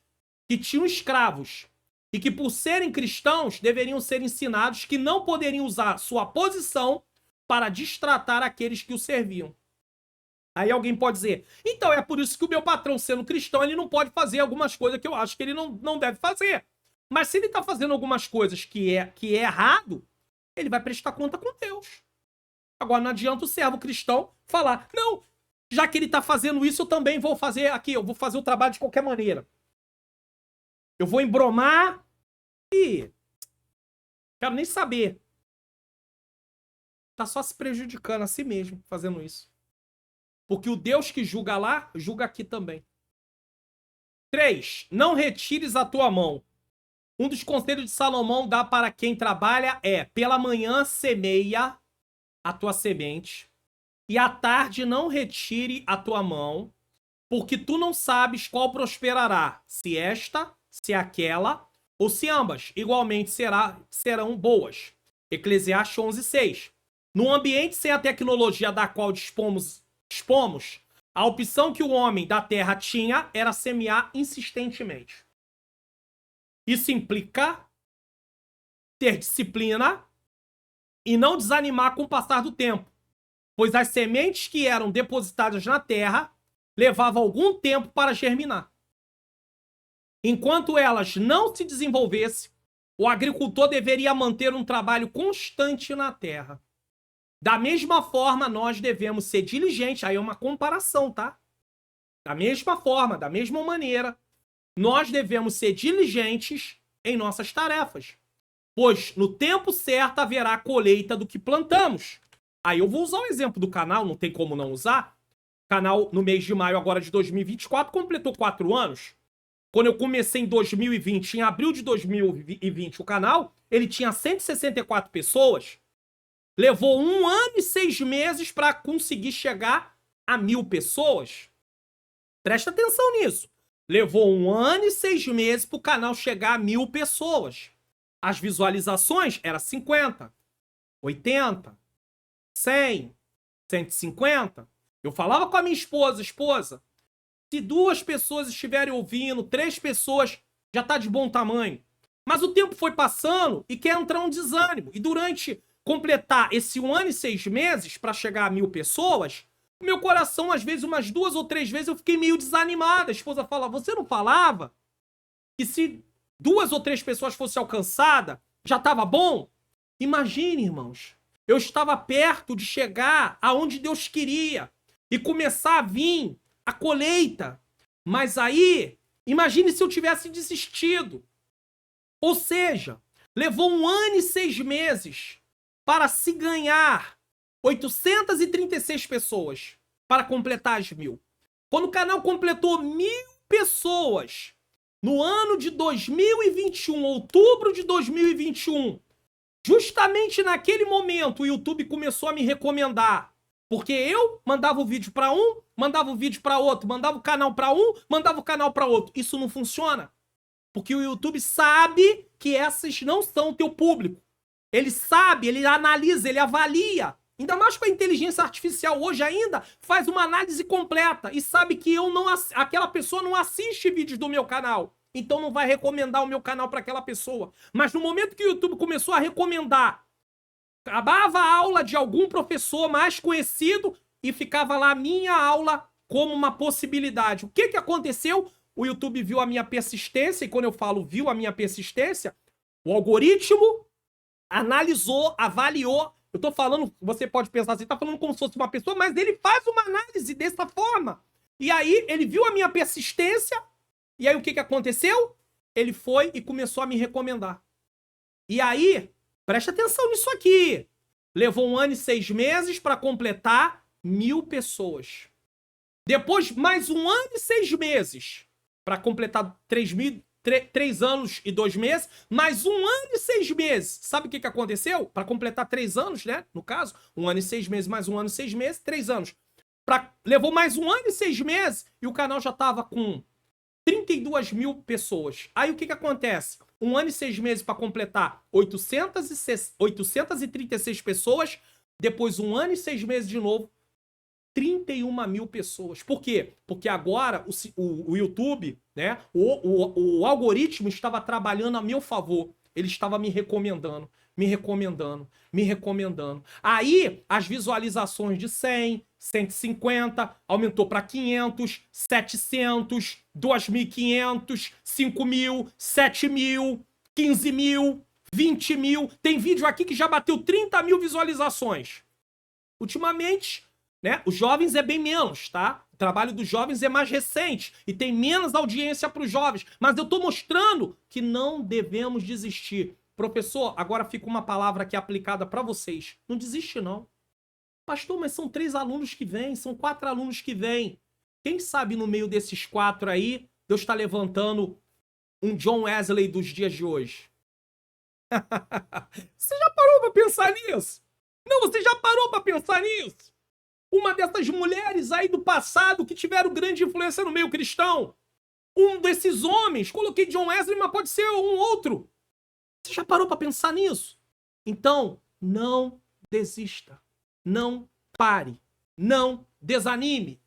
que tinham escravos e que, por serem cristãos, deveriam ser ensinados que não poderiam usar sua posição para destratar aqueles que o serviam. Aí alguém pode dizer, então é por isso que o meu patrão, sendo cristão, ele não pode fazer algumas coisas que eu acho que ele não deve fazer. Mas se ele está fazendo algumas coisas que é errado, ele vai prestar conta com Deus. Agora não adianta o servo cristão falar, não, Já que ele tá fazendo isso, eu também vou fazer aqui. Eu vou fazer o trabalho de qualquer maneira. Eu vou embromar e... quero nem saber. Tá só se prejudicando a si mesmo fazendo isso. Porque o Deus que julga lá, julga aqui também. 3. Não retires a tua mão. Um dos conselhos de Salomão dá para quem trabalha é: pela manhã semeia a tua semente, e à tarde não retire a tua mão, porque tu não sabes qual prosperará, se esta, se aquela, ou se ambas igualmente serão boas. Eclesiastes 11:6. Num ambiente sem a tecnologia da qual dispomos, a opção que o homem da terra tinha era semear insistentemente. Isso implica ter disciplina e não desanimar com o passar do tempo, pois as sementes que eram depositadas na terra levavam algum tempo para germinar. Enquanto elas não se desenvolvessem, o agricultor deveria manter um trabalho constante na terra. Da mesma forma, nós devemos ser diligentes. Aí é uma comparação, tá? Da mesma forma, da mesma maneira, nós devemos ser diligentes em nossas tarefas, pois no tempo certo haverá colheita do que plantamos. Aí eu vou usar o exemplo do canal, não tem como não usar. O canal, no mês de maio agora de 2024, completou 4 anos. Quando eu comecei em 2020, em abril de 2020, o canal, ele tinha 164 pessoas. Levou 1 ano e 6 meses para conseguir chegar a 1.000 pessoas. Presta atenção nisso. Levou 1 ano e 6 meses para o canal chegar a 1.000 pessoas. As visualizações eram 50, 80, 100, 150. Eu falava com a minha esposa, se 2 pessoas estiverem ouvindo, 3 pessoas, já tá de bom tamanho. Mas o tempo foi passando e quer entrar um desânimo. E durante completar esse 1 ano e 6 meses para chegar a 1.000 pessoas, meu coração, às vezes, umas 2 ou 3 vezes, eu fiquei meio desanimada. A esposa fala: você não falava que se 2 ou 3 pessoas fossem alcançadas, já estava bom? Imagine, irmãos, eu estava perto de chegar aonde Deus queria e começar a vir a colheita. Mas aí, imagine se eu tivesse desistido. Ou seja, levou 1 ano e 6 meses para se ganhar 836 pessoas para completar as 1.000. Quando o canal completou 1.000 pessoas no ano de 2021, outubro de 2021, justamente naquele momento o YouTube começou a me recomendar, porque eu mandava o vídeo para um, mandava o vídeo para outro, mandava o canal para um, mandava o canal para outro. Isso não funciona, porque o YouTube sabe que esses não são o teu público. Ele sabe, ele analisa, ele avalia. Ainda mais com a inteligência artificial hoje ainda, faz uma análise completa e sabe que aquela pessoa não assiste vídeos do meu canal. Então não vai recomendar o meu canal para aquela pessoa. Mas no momento que o YouTube começou a recomendar, acabava a aula de algum professor mais conhecido e ficava lá a minha aula como uma possibilidade. O que aconteceu? O YouTube viu a minha persistência, e quando eu falo viu a minha persistência, o algoritmo analisou, avaliou. Eu tô falando, você pode pensar assim, tá falando como se fosse uma pessoa, mas ele faz uma análise dessa forma. E aí, ele viu a minha persistência, e aí o que aconteceu? Ele foi e começou a me recomendar. E aí, presta atenção nisso aqui. Levou 1 ano e 6 meses para completar 1.000 pessoas. Depois, mais 1 ano e 6 meses para completar 3 anos e 2 meses, mais 1 ano e 6 meses. Sabe o que aconteceu? Para completar 3 anos, né? No caso, 1 ano e 6 meses, mais 1 ano e 6 meses, 3 anos. Levou mais 1 ano e 6 meses e o canal já tava com 32.000 pessoas. Aí o que acontece? 1 ano e 6 meses para completar 836 pessoas, depois 1 ano e 6 meses de novo, 31.000 pessoas. Por quê? Porque agora o YouTube, né, o algoritmo estava trabalhando a meu favor. Ele estava me recomendando. Aí, as visualizações de 100, 150, aumentou para 500, 700, 2.500, 5.000, 7.000, 15.000, 20.000. Tem vídeo aqui que já bateu 30.000 visualizações. Ultimamente, né? Os jovens é bem menos, tá? O trabalho dos jovens é mais recente e tem menos audiência para os jovens. Mas eu tô mostrando que não devemos desistir. Professor, agora fica uma palavra aqui aplicada para vocês. Não desiste, não. Pastor, mas são 3 alunos que vêm, são 4 alunos que vêm. Quem sabe no meio desses 4 aí, Deus está levantando um John Wesley dos dias de hoje. Você já parou para pensar nisso? Não, você já parou para pensar nisso? Uma dessas mulheres aí do passado que tiveram grande influência no meio cristão. Um desses homens, coloquei John Wesley, mas pode ser um outro. Você já parou para pensar nisso? Então, não desista. Não pare. Não desanime.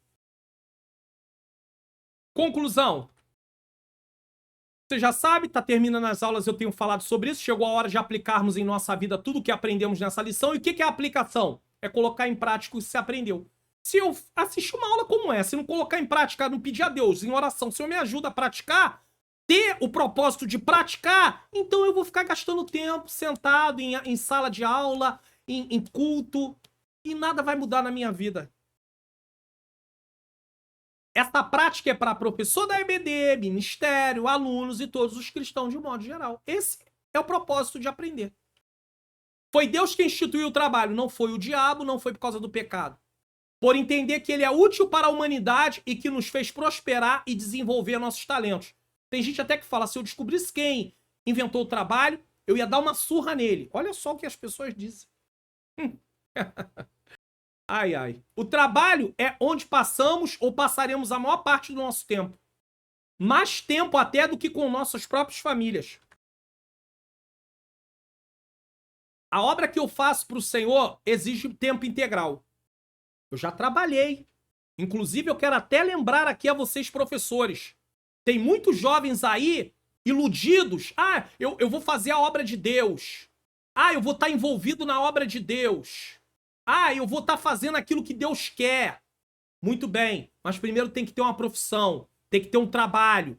Conclusão. Você já sabe, tá terminando as aulas, eu tenho falado sobre isso. Chegou a hora de aplicarmos em nossa vida tudo o que aprendemos nessa lição. E o que é a aplicação? É colocar em prática o que você aprendeu. Se eu assistir uma aula como essa, se não colocar em prática, não pedir a Deus em oração, se eu me ajuda a praticar, ter o propósito de praticar, então eu vou ficar gastando tempo sentado em sala de aula, em culto, e nada vai mudar na minha vida. Essa prática é para professor da EBD, ministério, alunos e todos os cristãos de um modo geral. Esse é o propósito de aprender. Foi Deus que instituiu o trabalho, não foi o diabo, não foi por causa do pecado. Por entender que ele é útil para a humanidade e que nos fez prosperar e desenvolver nossos talentos. Tem gente até que fala, se eu descobrisse quem inventou o trabalho, eu ia dar uma surra nele. Olha só o que as pessoas dizem. Ai, ai. O trabalho é onde passamos ou passaremos a maior parte do nosso tempo. Mais tempo até do que com nossas próprias famílias. A obra que eu faço para o Senhor exige tempo integral. Eu já trabalhei. Inclusive, eu quero até lembrar aqui a vocês, professores. Tem muitos jovens aí, iludidos. Ah, eu vou fazer a obra de Deus. Ah, eu vou estar envolvido na obra de Deus. Ah, eu vou estar fazendo aquilo que Deus quer. Muito bem, mas primeiro tem que ter uma profissão, tem que ter um trabalho.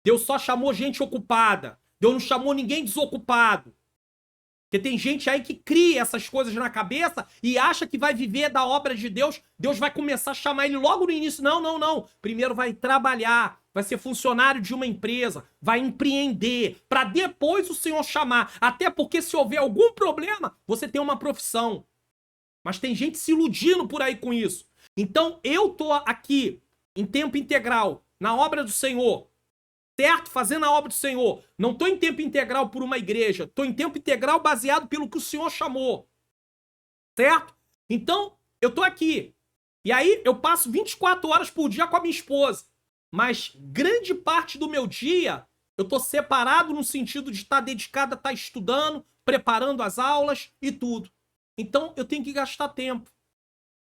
Deus só chamou gente ocupada. Deus não chamou ninguém desocupado. Porque tem gente aí que cria essas coisas na cabeça e acha que vai viver da obra de Deus. Deus vai começar a chamar ele logo no início. Não, não, não. Primeiro vai trabalhar, vai ser funcionário de uma empresa, vai empreender, para depois o Senhor chamar. Até porque se houver algum problema, você tem uma profissão. Mas tem gente se iludindo por aí com isso. Então eu tô aqui em tempo integral, na obra do Senhor. Certo? Fazendo a obra do Senhor. Não estou em tempo integral por uma igreja. Estou em tempo integral baseado pelo que o Senhor chamou. Certo? Então, eu estou aqui. E aí, eu passo 24 horas por dia com a minha esposa. Mas grande parte do meu dia, eu estou separado no sentido de estar dedicado a estar estudando, preparando as aulas e tudo. Então, eu tenho que gastar tempo.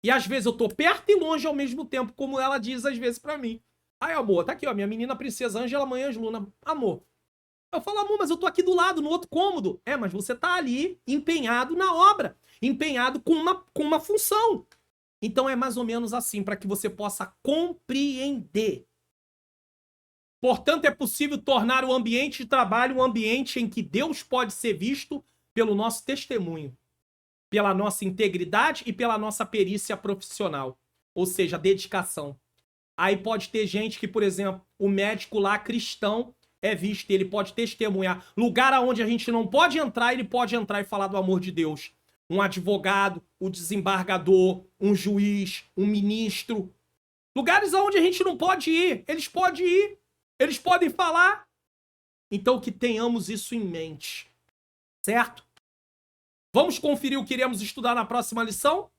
E às vezes eu estou perto e longe ao mesmo tempo, como ela diz às vezes para mim. Ai, amor, tá aqui, ó, minha menina princesa Ângela Manhãs Luna. Amor. Eu falo, amor, mas eu tô aqui do lado, no outro cômodo. É, mas você tá ali empenhado na obra. Empenhado com uma função. Então é mais ou menos assim, para que você possa compreender. Portanto, é possível tornar o ambiente de trabalho um ambiente em que Deus pode ser visto pelo nosso testemunho, pela nossa integridade e pela nossa perícia profissional. Ou seja, dedicação. Aí pode ter gente que, por exemplo, o médico lá cristão é visto, ele pode testemunhar. Lugar aonde a gente não pode entrar, ele pode entrar e falar do amor de Deus. Um advogado, o desembargador, um juiz, um ministro. Lugares aonde a gente não pode ir, eles podem ir. Eles podem falar. Então que tenhamos isso em mente. Certo? Vamos conferir o que iremos estudar na próxima lição?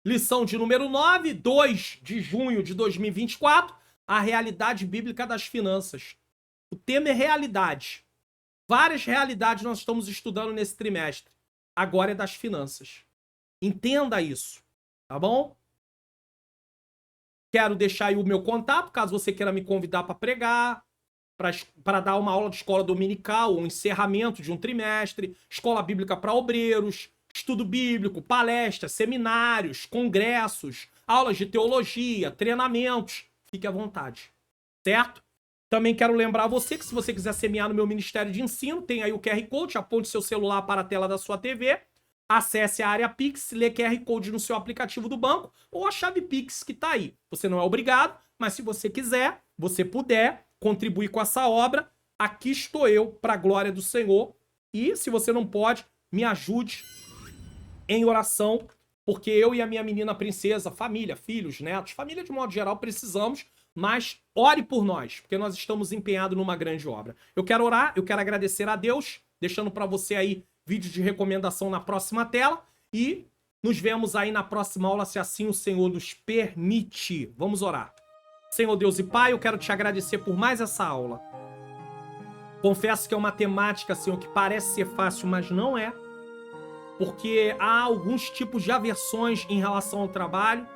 Lição de número 9, 2 de junho de 2024, a realidade bíblica das finanças. O tema é realidade. Várias realidades nós estamos estudando nesse trimestre. Agora é das finanças. Entenda isso, tá bom? Quero deixar aí o meu contato, caso você queira me convidar para pregar, para dar uma aula de escola dominical, um encerramento de um trimestre, escola bíblica para obreiros, estudo bíblico, palestras, seminários, congressos, aulas de teologia, treinamentos. Fique à vontade, certo? Também quero lembrar você que se você quiser semear no meu Ministério de Ensino, tem aí o QR Code, aponte seu celular para a tela da sua TV. acesse a área Pix, lê QR Code no seu aplicativo do banco ou a chave Pix que tá aí. Você não é obrigado, mas se você quiser, você puder contribuir com essa obra, aqui estou eu para a glória do Senhor. E se você não pode, me ajude em oração, porque eu e a minha menina princesa, família, filhos, netos, família de modo geral, precisamos, mas ore por nós, porque nós estamos empenhados numa grande obra. Eu quero orar, eu quero agradecer a Deus, deixando para você aí vídeo de recomendação na próxima tela e nos vemos aí na próxima aula, se assim o Senhor nos permite. Vamos orar. Senhor Deus e Pai, eu quero te agradecer por mais essa aula. Confesso que é uma temática, Senhor, que parece ser fácil, mas não é. Porque há alguns tipos de aversões em relação ao trabalho.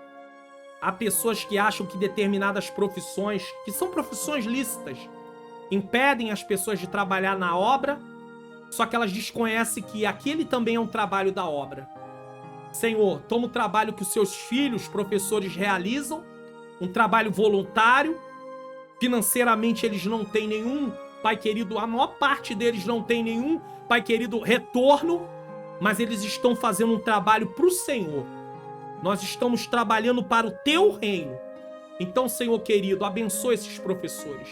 Há pessoas que acham que determinadas profissões, que são profissões lícitas, impedem as pessoas de trabalhar na obra, só que elas desconhecem que aquele também é um trabalho da obra. Senhor, toma o trabalho que os seus filhos, professores, realizam, um trabalho voluntário, financeiramente eles não têm nenhum, Pai querido, a maior parte deles não tem nenhum, Pai querido, retorno, mas eles estão fazendo um trabalho para o Senhor. Nós estamos trabalhando para o Teu reino. Então, Senhor querido, abençoa esses professores.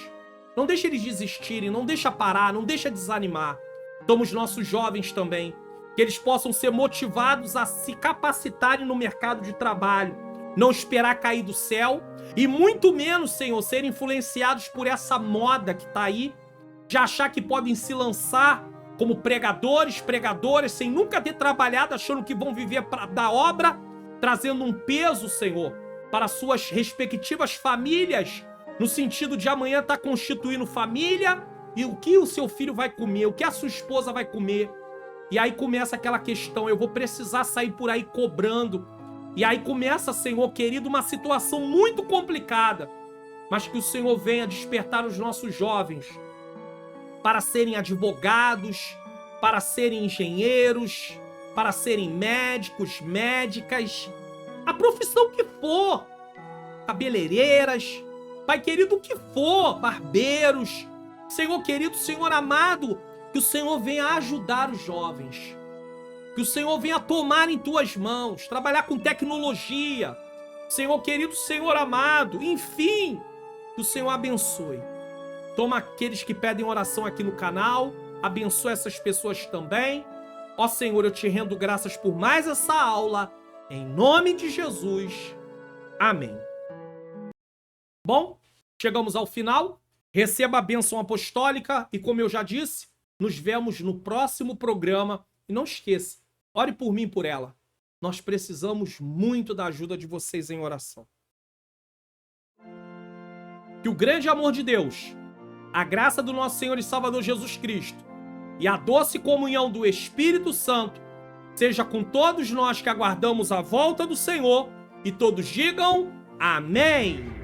Não deixa eles desistirem, não deixa parar, não deixa desanimar. Toma os nossos jovens também, que eles possam ser motivados a se capacitarem no mercado de trabalho, não esperar cair do céu e muito menos, Senhor, serem influenciados por essa moda que está aí, de achar que podem se lançar como pregadores, pregadoras, sem nunca ter trabalhado, achando que vão viver da obra, trazendo um peso, Senhor, para suas respectivas famílias, no sentido de amanhã estar constituindo família, e o que o seu filho vai comer, o que a sua esposa vai comer. E aí começa aquela questão, eu vou precisar sair por aí cobrando. E aí começa, Senhor querido, uma situação muito complicada. Mas que o Senhor venha despertar os nossos jovens para serem advogados, para serem engenheiros, para serem médicos, médicas, a profissão que for, cabeleireiras, Pai querido, o que for, barbeiros. Senhor querido, Senhor amado, que o Senhor venha ajudar os jovens. Que o Senhor venha tomar em tuas mãos, trabalhar com tecnologia. Senhor querido, Senhor amado, enfim, que o Senhor abençoe. Toma aqueles que pedem oração aqui no canal, abençoa essas pessoas também. Ó Senhor, eu te rendo graças por mais essa aula, em nome de Jesus. Amém. Bom, chegamos ao final. Receba a bênção apostólica e, como eu já disse, nos vemos no próximo programa. E não esqueça, ore por mim e por ela. Nós precisamos muito da ajuda de vocês em oração. Que o grande amor de Deus, a graça do nosso Senhor e Salvador Jesus Cristo e a doce comunhão do Espírito Santo seja com todos nós que aguardamos a volta do Senhor e todos digam amém.